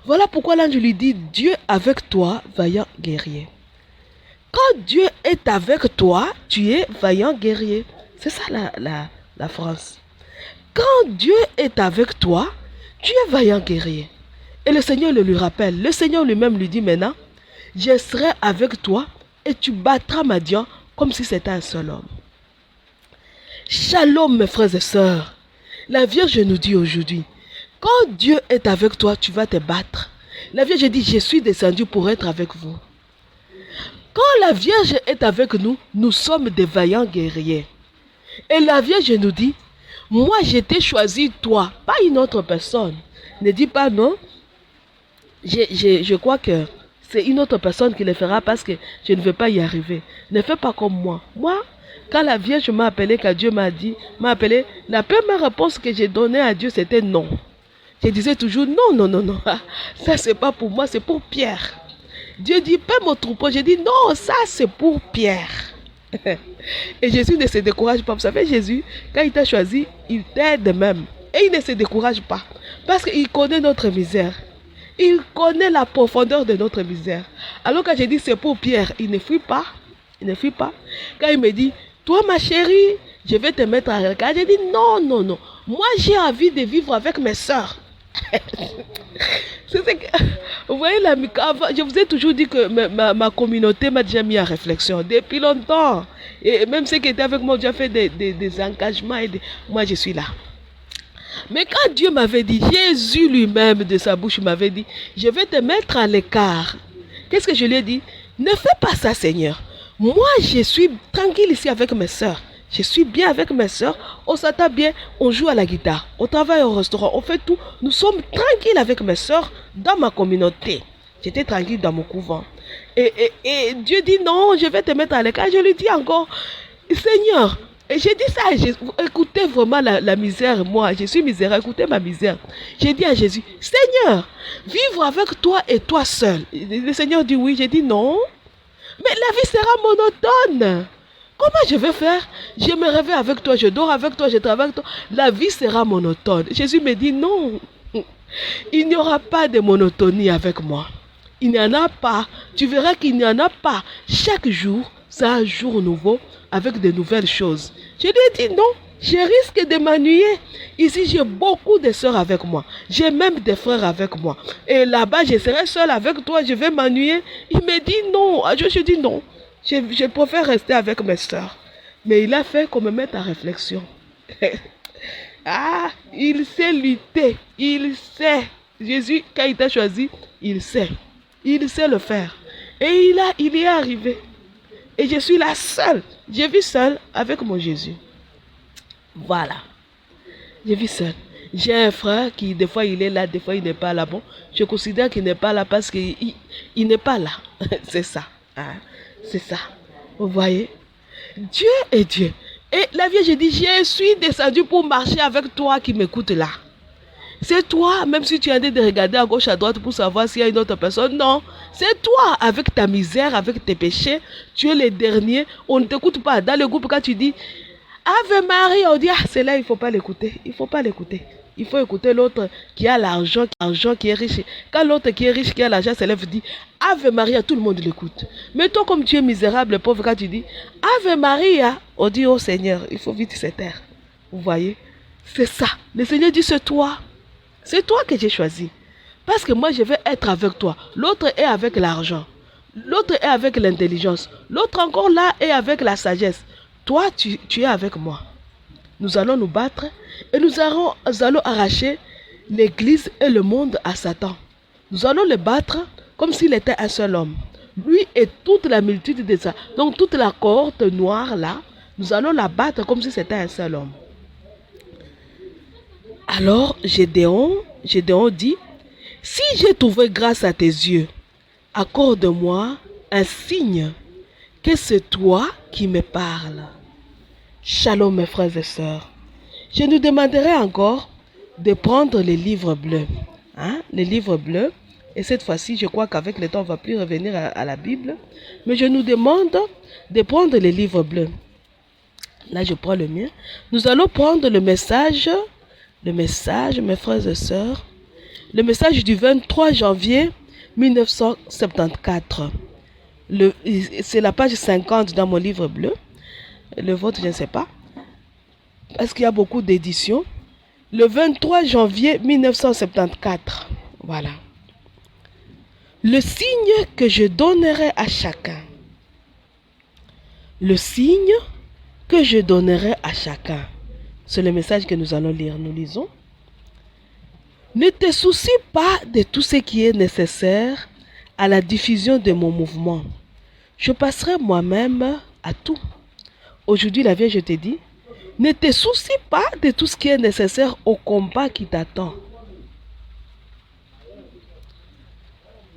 Voilà pourquoi l'ange lui dit, Dieu avec toi, vaillant guerrier. Quand Dieu est avec toi, tu es vaillant guerrier. C'est ça la France. Quand Dieu est avec toi, tu es vaillant guerrier. Et le Seigneur le lui rappelle. Le Seigneur lui-même lui dit maintenant, je serai avec toi et tu battras Madian comme si c'était un seul homme. Shalom mes frères et sœurs. La Vierge nous dit aujourd'hui, quand Dieu est avec toi, tu vas te battre. La Vierge dit, je suis descendue pour être avec vous. Quand la Vierge est avec nous, nous sommes des vaillants guerriers. Et la Vierge nous dit, moi je t'ai choisi toi, pas une autre personne. Ne dis pas non. Je crois que c'est une autre personne qui le fera parce que je ne veux pas y arriver. Ne fais pas comme moi. Moi, quand la Vierge m'a appelé, quand Dieu m'a appelé, la première réponse que j'ai donnée à Dieu, c'était non. Je disais toujours non. Ça, c'est pas pour moi, c'est pour Pierre. Dieu dit, paie mon troupeau. J'ai dit, non, ça, c'est pour Pierre. Et Jésus ne se décourage pas. Vous savez, Jésus, quand il t'a choisi, il t'aide même. Et il ne se décourage pas. Parce qu'il connaît notre misère. Il connaît la profondeur de notre misère. Alors quand j'ai dit, c'est pour Pierre, il ne fuit pas. Il ne fuit pas. Quand il me dit, toi, ma chérie, je vais te mettre à regard. J'ai dit, non. Moi, j'ai envie de vivre avec mes sœurs. Vous voyez, je vous ai toujours dit que ma communauté m'a déjà mis en réflexion depuis longtemps. Et même ceux qui étaient avec moi ont déjà fait des engagements. Moi, je suis là. Mais quand Dieu m'avait dit, Jésus lui-même de sa bouche m'avait dit, je vais te mettre à l'écart. Qu'est-ce que je lui ai dit? Ne fais pas ça, Seigneur. Moi, je suis tranquille ici avec mes sœurs. Je suis bien avec mes sœurs. On s'entend bien, on joue à la guitare, on travaille au restaurant, on fait tout. Nous sommes tranquilles avec mes sœurs dans ma communauté. J'étais tranquille dans mon couvent. Et Dieu dit non, je vais te mettre à l'écart. Je lui dis encore, Seigneur, et j'ai dit ça à Jésus. Écoutez vraiment la misère. Moi, je suis misérable. Écoutez ma misère. J'ai dit à Jésus, Seigneur, vivre avec toi et toi seul. Le Seigneur dit oui. J'ai dit non. Mais la vie sera monotone. Comment je vais faire? Je me réveille avec toi, je dors avec toi, je travaille avec toi. La vie sera monotone. Jésus me dit non. Il n'y aura pas de monotonie avec moi. Il n'y en a pas. Tu verras qu'il n'y en a pas. Chaque jour, c'est un jour nouveau avec de nouvelles choses. Je lui ai dit non. Je risque de m'ennuyer. Ici, j'ai beaucoup de sœurs avec moi. J'ai même des frères avec moi. Et là-bas, je serai seule avec toi, je vais m'ennuyer. Il me dit non. Je lui ai dit non. Je préfère rester avec mes sœurs. Mais il a fait qu'on me mette en réflexion. Ah, il sait lutter. Il sait. Jésus, quand il t'a choisi, il sait. Il sait le faire. Et il y est arrivé. Et je suis la seule. Je vis seule avec mon Jésus. Voilà. Je vis seule. J'ai un frère qui, des fois, il est là, des fois, il n'est pas là. Bon, je considère qu'il n'est pas là parce qu'il n'est pas là. C'est ça. Hein? C'est ça. Vous voyez? Dieu est Dieu. Et la Vierge dit, je suis descendue pour marcher avec toi qui m'écoute là. C'est toi, même si tu es en train de regarder à gauche, à droite pour savoir s'il y a une autre personne. Non, c'est toi, avec ta misère, avec tes péchés. Tu es le dernier. On ne t'écoute pas. Dans le groupe, quand tu dis Ave Marie, on dit, ah, c'est là, il ne faut pas l'écouter. Il ne faut pas l'écouter. Il faut écouter l'autre qui a l'argent, qui est riche. Quand l'autre qui est riche, qui a l'argent, s'élève, dit Ave Maria, tout le monde l'écoute. Mais toi, comme tu es misérable, pauvre, quand tu dis Ave Maria, on dit, oh Seigneur, il faut vite se taire. Vous voyez? C'est ça. Le Seigneur dit, c'est toi. C'est toi que j'ai choisi. Parce que moi, je vais être avec toi. L'autre est avec l'argent. L'autre est avec l'intelligence. L'autre encore là est avec la sagesse. Toi, tu es avec moi. Nous allons nous battre et nous allons arracher l'Église et le monde à Satan. Nous allons le battre comme s'il était un seul homme. Lui et toute la multitude de ça. Donc toute la cohorte noire là, nous allons la battre comme si c'était un seul homme. Alors Gédéon dit, si j'ai trouvé grâce à tes yeux, accorde-moi un signe que c'est toi qui me parles. Shalom mes frères et sœurs. Je nous demanderai encore de prendre les livres bleus. Hein? Les livres bleus. Et cette fois-ci, je crois qu'avec le temps, on ne va plus revenir à la Bible. Mais je nous demande de prendre les livres bleus. Là, je prends le mien. Nous allons prendre le message, mes frères et sœurs. Le message du 23 janvier 1974. C'est la page 50 dans mon livre bleu. Le vôtre, je ne sais pas. Parce qu'il y a beaucoup d'éditions. Le 23 janvier 1974. Voilà. Le signe que je donnerai à chacun. Le signe que je donnerai à chacun. C'est le message que nous allons lire. Nous lisons. Ne te soucie pas de tout ce qui est nécessaire à la diffusion de mon mouvement. Je passerai moi-même à tout. Aujourd'hui, la Vierge te dit, ne te soucie pas de tout ce qui est nécessaire au combat qui t'attend.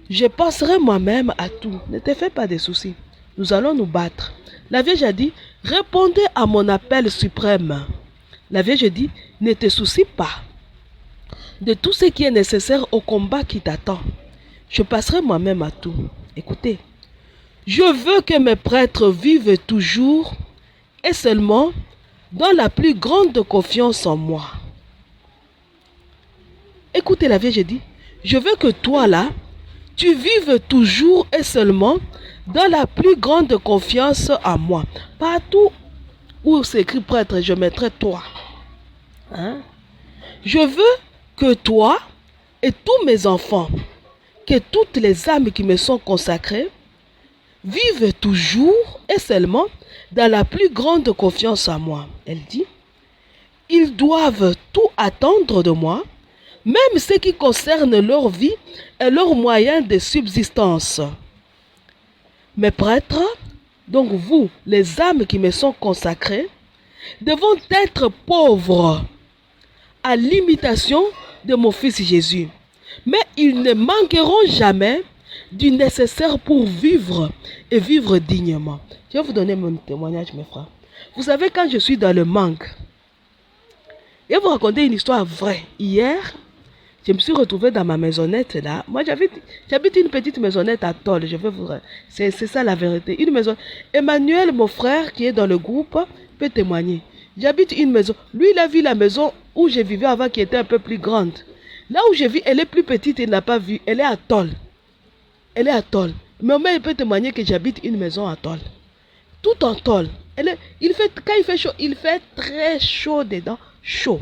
Je penserai moi-même à tout. Ne te fais pas de soucis. Nous allons nous battre. La Vierge a dit, répondez à mon appel suprême. La Vierge dit, ne te soucie pas de tout ce qui est nécessaire au combat qui t'attend. Je passerai moi-même à tout. Écoutez, je veux que mes prêtres vivent toujours et seulement dans la plus grande confiance en moi. Écoutez, la Vierge dit, je veux que toi là, tu vives toujours et seulement dans la plus grande confiance en moi. Partout où c'est écrit prêtre, je mettrai toi. Hein? Je veux que toi et tous mes enfants, que toutes les âmes qui me sont consacrées, vivent toujours et seulement dans la plus grande confiance en moi. Elle dit, ils doivent tout attendre de moi, même ce qui concerne leur vie et leurs moyens de subsistance. Mes prêtres, donc vous, les âmes qui me sont consacrées, devons être pauvres à l'imitation de mon Fils Jésus. Mais ils ne manqueront jamais du nécessaire pour vivre et vivre dignement. Je vais vous donner mon témoignage, mes frères. Vous savez, quand je suis dans le manque, je vais vous raconter une histoire vraie. Hier, je me suis retrouvée dans ma maisonnette là. Moi, j'habite une petite maisonnette à Tôle. C'est ça la vérité. Une maison. Emmanuel, mon frère, qui est dans le groupe, peut témoigner. J'habite une maison. Lui, il a vu la maison où je vivais avant, qui était un peu plus grande. Là où je vis, elle est plus petite, il n'a pas vu. Elle est à Tôle. Elle est à Tôle. Mais au moins, il peut témoigner que j'habite une maison à Tôle. Tout en tôle. Quand il fait chaud, il fait très chaud dedans. Chaud.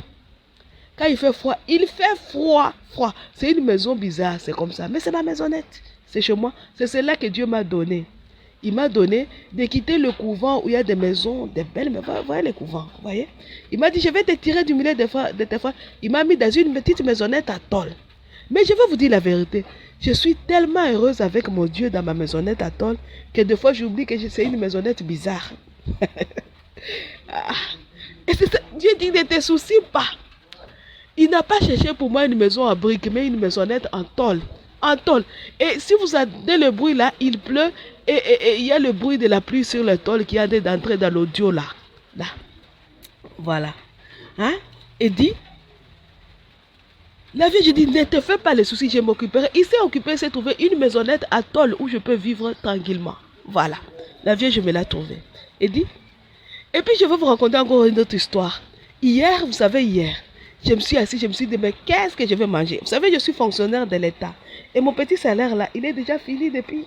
Quand il fait froid, il fait froid. Froid. C'est une maison bizarre, c'est comme ça. Mais c'est ma maisonnette. C'est chez moi. C'est celle-là que Dieu m'a donné. Il m'a donné de quitter le couvent où il y a des maisons, des belles maisons. Vous voyez les couvents, vous voyez? Il m'a dit, je vais te tirer du milieu de tes frères. Il m'a mis dans une petite maisonnette à Tôle. Mais je vais vous dire la vérité. Je suis tellement heureuse avec mon Dieu dans ma maisonnette à Tôle que des fois j'oublie que c'est une maisonnette bizarre. Et c'est ça, Dieu dit, ne te soucie pas. Il n'a pas cherché pour moi une maison à briques, mais une maisonnette en tôle. En tôle. Et si vous avez le bruit là, il pleut et il y a le bruit de la pluie sur le tôle qui a d'entrer dans l'audio là. Là. Voilà. Hein? Et dit, la Vierge dit, ne te fais pas les soucis, je m'occuperai. Il s'est occupé, il s'est trouvé une maisonnette à Tôle où je peux vivre tranquillement. Voilà. La Vierge me l'a trouvé. Et dit, et puis je vais vous raconter encore une autre histoire. Hier, vous savez, je me suis assis, je me suis dit, mais qu'est-ce que je vais manger? Vous savez, je suis fonctionnaire de l'État. Et mon petit salaire là, il est déjà fini depuis.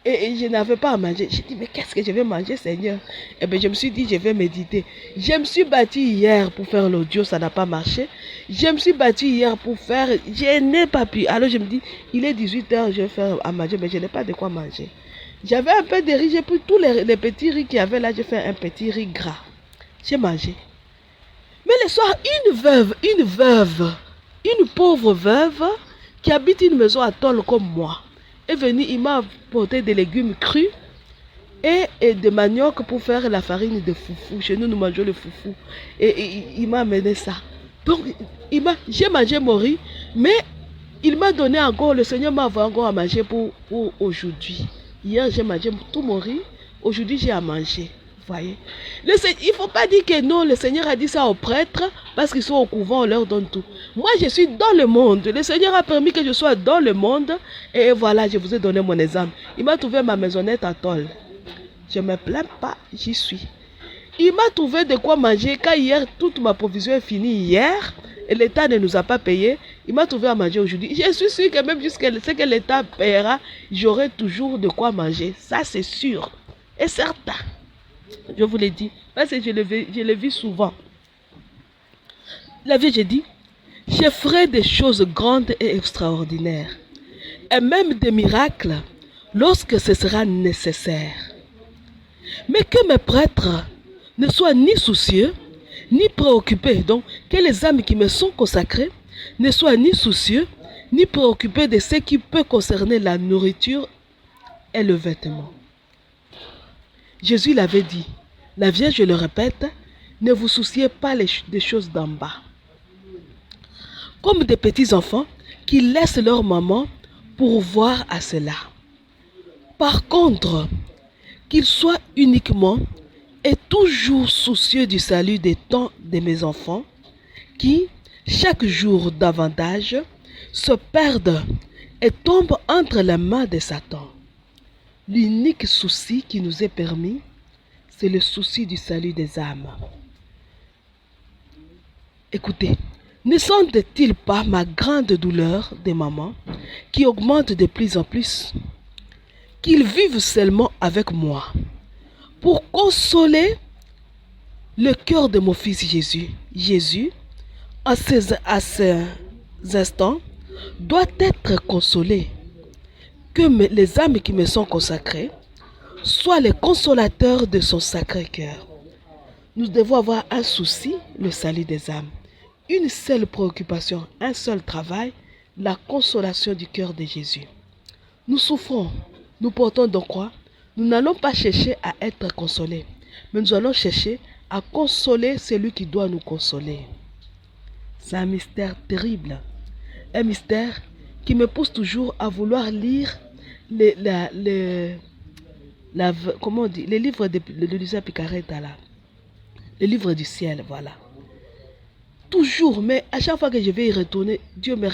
Et je n'avais pas à manger. J'ai dit, mais qu'est-ce que je vais manger, Seigneur? Et bien, je me suis dit, je vais méditer. Je me suis bâti hier pour faire l'audio, ça n'a pas marché. Je me suis bâti hier pour faire, je n'ai pas pu. Alors, je me dis, il est 18h, je vais faire à manger, mais je n'ai pas de quoi manger. J'avais un peu de riz, j'ai pris tous les petits riz qu'il y avait là, j'ai fait un petit riz gras. J'ai mangé. Mais le soir, une pauvre veuve qui habite une maison à Tôle comme moi, est venue, il m'a apporté des légumes crus et de manioc pour faire la farine de foufou. Chez nous, nous mangeons le foufou. Et il m'a amené ça. Donc, j'ai mangé mon riz, mais il m'a donné encore, le Seigneur m'a envoyé encore à manger pour aujourd'hui. Hier, j'ai mangé tout mon riz. Aujourd'hui, j'ai à manger. Voyez. Il ne faut pas dire que non, le Seigneur a dit ça aux prêtres parce qu'ils sont au couvent, on leur donne tout. Moi, je suis dans le monde. Le Seigneur a permis que je sois dans le monde. Et voilà, je vous ai donné mon exemple. Il m'a trouvé ma maisonnette à Tôle. Je ne me plains pas, j'y suis. Il m'a trouvé de quoi manger. Quand hier, toute ma provision est finie hier, et l'État ne nous a pas payé, il m'a trouvé à manger aujourd'hui. Je suis sûr que même jusqu'à ce que l'État paiera, j'aurai toujours de quoi manger. Ça, c'est sûr et certain. Je vous l'ai dit, parce que je le vis souvent. La Vierge dit, je ferai des choses grandes et extraordinaires, et même des miracles, lorsque ce sera nécessaire. Mais que mes prêtres ne soient ni soucieux, ni préoccupés, donc que les âmes qui me sont consacrées ne soient ni soucieux, ni préoccupés de ce qui peut concerner la nourriture et le vêtement. Jésus l'avait dit, la Vierge le répète, ne vous souciez pas des choses d'en bas. Comme des petits enfants qui laissent leur maman pour voir à cela. Par contre, qu'ils soient uniquement et toujours soucieux du salut des temps de mes enfants, qui, chaque jour davantage, se perdent et tombent entre les mains de Satan. L'unique souci qui nous est permis, c'est le souci du salut des âmes. Écoutez, ne sentent-ils pas ma grande douleur des mamans qui augmente de plus en plus? Qu'ils vivent seulement avec moi pour consoler le cœur de mon fils Jésus. Jésus, à ces instants, doit être consolé. Que les âmes qui me sont consacrées soient les consolateurs de son sacré cœur. Nous devons avoir un souci, le salut des âmes. Une seule préoccupation, un seul travail, la consolation du cœur de Jésus. Nous souffrons, nous portons donc quoi? Nous n'allons pas chercher à être consolés, mais nous allons chercher à consoler celui qui doit nous consoler. C'est un mystère terrible, un mystère qui me pousse toujours à vouloir lire comment on dit, les livres de Luisa Picaretta là, les livres du ciel, voilà. Toujours, mais à chaque fois que je vais y retourner, Dieu me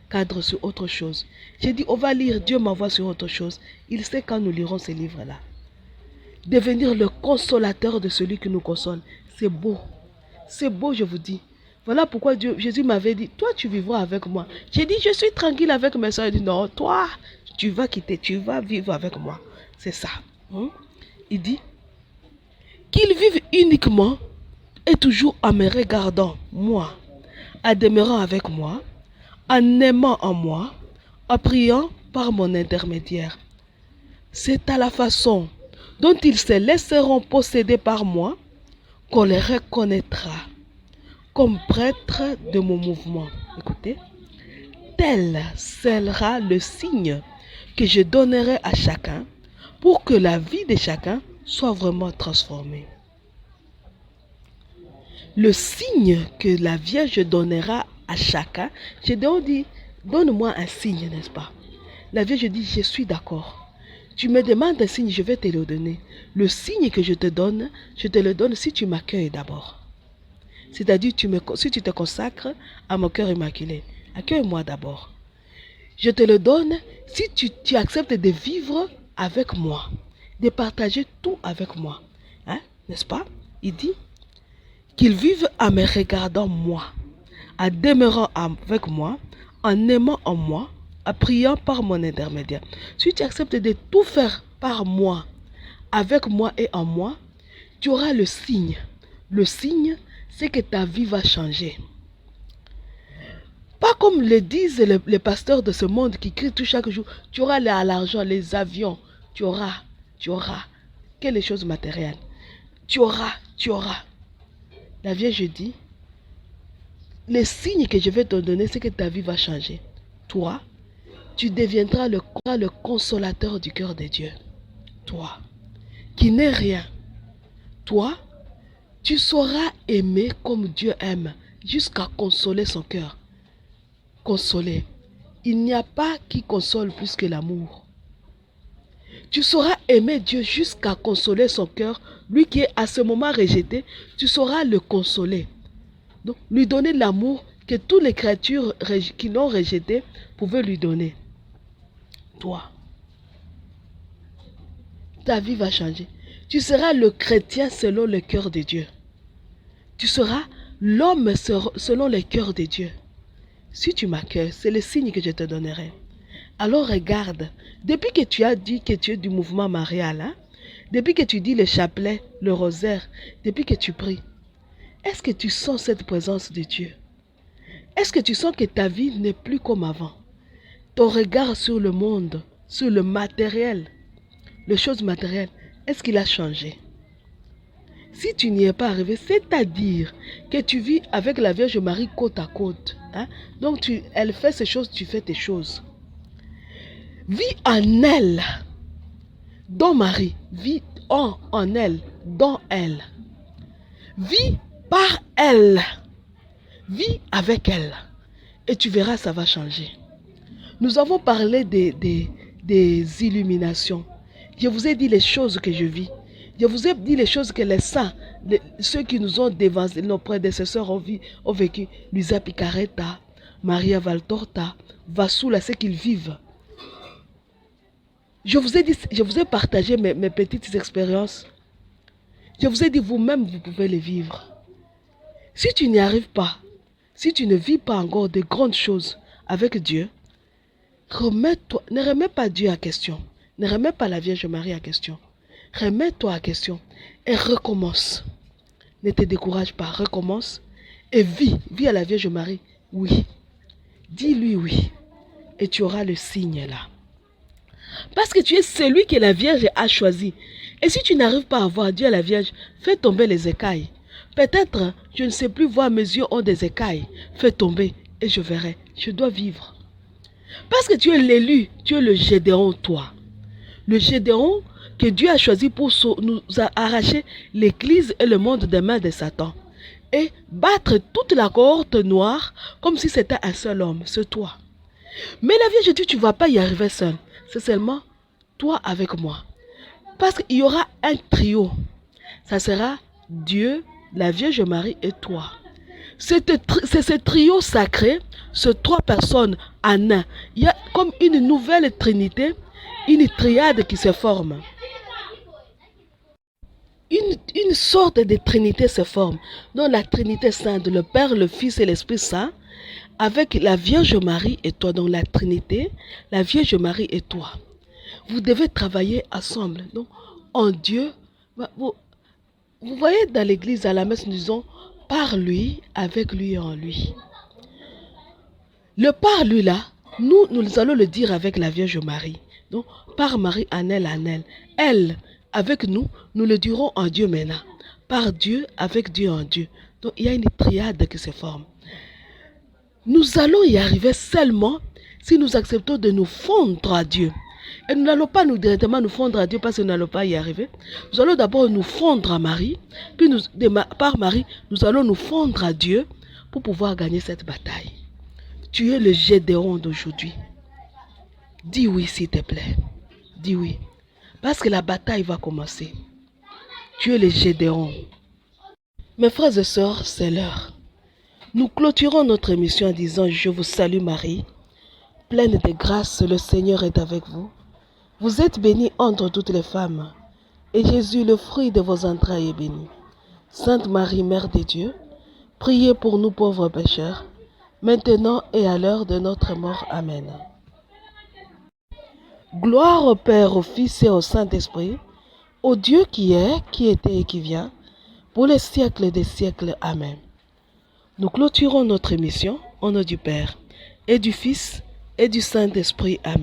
cadre sur autre chose. J'ai dit, on va lire, Dieu m'envoie sur autre chose. Il sait quand nous lirons ces livres-là. Devenir le consolateur de celui qui nous console, c'est beau. C'est beau, je vous dis. Voilà pourquoi Jésus m'avait dit, toi tu vivras avec moi. J'ai dit, je suis tranquille avec mes soeurs. Il dit, non, toi, tu vas quitter, tu vas vivre avec moi. C'est ça. Il dit, qu'ils vivent uniquement et toujours en me regardant, moi, en demeurant avec moi, en aimant en moi, en priant par mon intermédiaire. C'est à la façon dont ils se laisseront posséder par moi qu'on les reconnaîtra comme prêtres de mon mouvement. Écoutez, tel sera le signe que je donnerai à chacun pour que la vie de chacun soit vraiment transformée. Le signe que la Vierge donnera à chacun, j'ai donc dit, donne-moi un signe, n'est-ce pas? La Vierge dit, je suis d'accord. Tu me demandes un signe, je vais te le donner. Le signe que je te donne, je te le donne si tu m'accueilles d'abord. C'est-à-dire, si tu te consacres à mon cœur immaculé, accueille-moi d'abord. Je te le donne si tu acceptes de vivre avec moi, de partager tout avec moi. Hein? N'est-ce pas? Il dit, qu'ils vivent en me regardant moi, en demeurant avec moi, en aimant en moi, en priant par mon intermédiaire. Si tu acceptes de tout faire par moi, avec moi et en moi, tu auras le signe. Le signe, c'est que ta vie va changer. Pas comme le disent les pasteurs de ce monde qui crient tout chaque jour, tu auras l'argent, les avions, tu auras. Quelle est chose matérielle? Tu auras. La Vierge dit, les signes que je vais te donner, c'est que ta vie va changer. Toi, tu deviendras le consolateur du cœur de Dieu. Toi, qui n'es rien. Toi, tu sauras aimer comme Dieu aime, jusqu'à consoler son cœur. Consoler. Il n'y a pas qui console plus que l'amour. Tu sauras aimer Dieu jusqu'à consoler son cœur. Lui qui est à ce moment rejeté, tu sauras le consoler. Donc, lui donner l'amour que toutes les créatures qui l'ont rejeté pouvaient lui donner. Toi, ta vie va changer. Tu seras le chrétien selon le cœur de Dieu. Tu seras l'homme selon le cœur de Dieu. Si tu m'accueilles, c'est le signe que je te donnerai. Alors regarde, depuis que tu as dit que tu es du mouvement marial, hein, depuis que tu dis le chapelet, le rosaire, depuis que tu pries, est-ce que tu sens cette présence de Dieu? Est-ce que tu sens que ta vie n'est plus comme avant? Ton regard sur le monde, sur le matériel, les choses matérielles, est-ce qu'il a changé? Si tu n'y es pas arrivé, c'est-à-dire que tu vis avec la Vierge Marie côte à côte. Hein? Donc elle fait ses choses, tu fais tes choses. Vis en elle, dans Marie. Vis en elle, dans elle. Vis par elle. Vis avec elle. Et tu verras, ça va changer. Nous avons parlé des illuminations. Je vous ai dit les choses que je vis. Je vous ai dit les choses que les saints, ceux qui nous ont dévancés, nos prédécesseurs ont vécu. Luisa Picaretta, Maria Valtorta, Vassula, ceux qu'ils vivent. Je vous ai partagé mes petites expériences. Je vous ai dit, vous-même, vous pouvez les vivre. Si tu n'y arrives pas, si tu ne vis pas encore de grandes choses avec Dieu, ne remets pas Dieu à question. Ne remets pas la Vierge Marie à question. Remets-toi à question et recommence. Ne te décourage pas, recommence et vis à la Vierge Marie, oui. Dis-lui oui, et tu auras le signe là. Parce que tu es celui que la Vierge a choisi. Et si tu n'arrives pas à voir Dieu à la Vierge, fais tomber les écailles. Peut-être, je ne sais plus voir, mes yeux ont des écailles. Fais tomber et je verrai. Je dois vivre. Parce que tu es l'élu, tu es le Gédéon, toi. Le Gédéon que Dieu a choisi pour nous arracher l'église et le monde des mains de Satan. Et battre toute la cohorte noire comme si c'était un seul homme, c'est toi. Mais la Vierge dit, tu ne vas pas y arriver seul. C'est seulement toi avec moi. Parce qu'il y aura un trio. Ça sera Dieu, la Vierge Marie et toi. C'est ce trio sacré, ces trois personnes en un. Il y a comme une nouvelle trinité, une triade qui se forme. Une sorte de trinité se forme. Donc la Trinité Sainte, le Père, le Fils et l'Esprit Saint, avec la Vierge Marie et toi. Donc la Trinité, la Vierge Marie et toi. Vous devez travailler ensemble. Donc en Dieu, vous voyez dans l'église, à la messe, nous disons par lui, avec lui et en lui. Le par lui là, nous allons le dire avec la Vierge Marie. Donc par Marie en elle, en elle. Elle, avec nous, nous le dirons en Dieu maintenant. Par Dieu, avec Dieu en Dieu. Donc il y a une triade qui se forme. Nous allons y arriver seulement si nous acceptons de nous fondre à Dieu. Et nous n'allons pas directement nous fondre à Dieu parce que nous n'allons pas y arriver. Nous allons d'abord nous fondre à Marie, puis par Marie, nous allons nous fondre à Dieu pour pouvoir gagner cette bataille. Tu es le Gédéon d'aujourd'hui. Dis oui s'il te plaît. Dis oui. Parce que la bataille va commencer. Tu es le Gédéon. Mes frères et sœurs, c'est l'heure. Nous clôturons notre émission en disant « Je vous salue Marie, pleine de grâce, le Seigneur est avec vous. Vous êtes bénie entre toutes les femmes, et Jésus, le fruit de vos entrailles, est béni. Sainte Marie, Mère de Dieu, priez pour nous pauvres pécheurs, maintenant et à l'heure de notre mort. Amen. Gloire au Père, au Fils et au Saint-Esprit, au Dieu qui est, qui était et qui vient, pour les siècles des siècles. Amen. Nous clôturons notre émission au nom du Père, et du Fils, et du Saint-Esprit. Amen.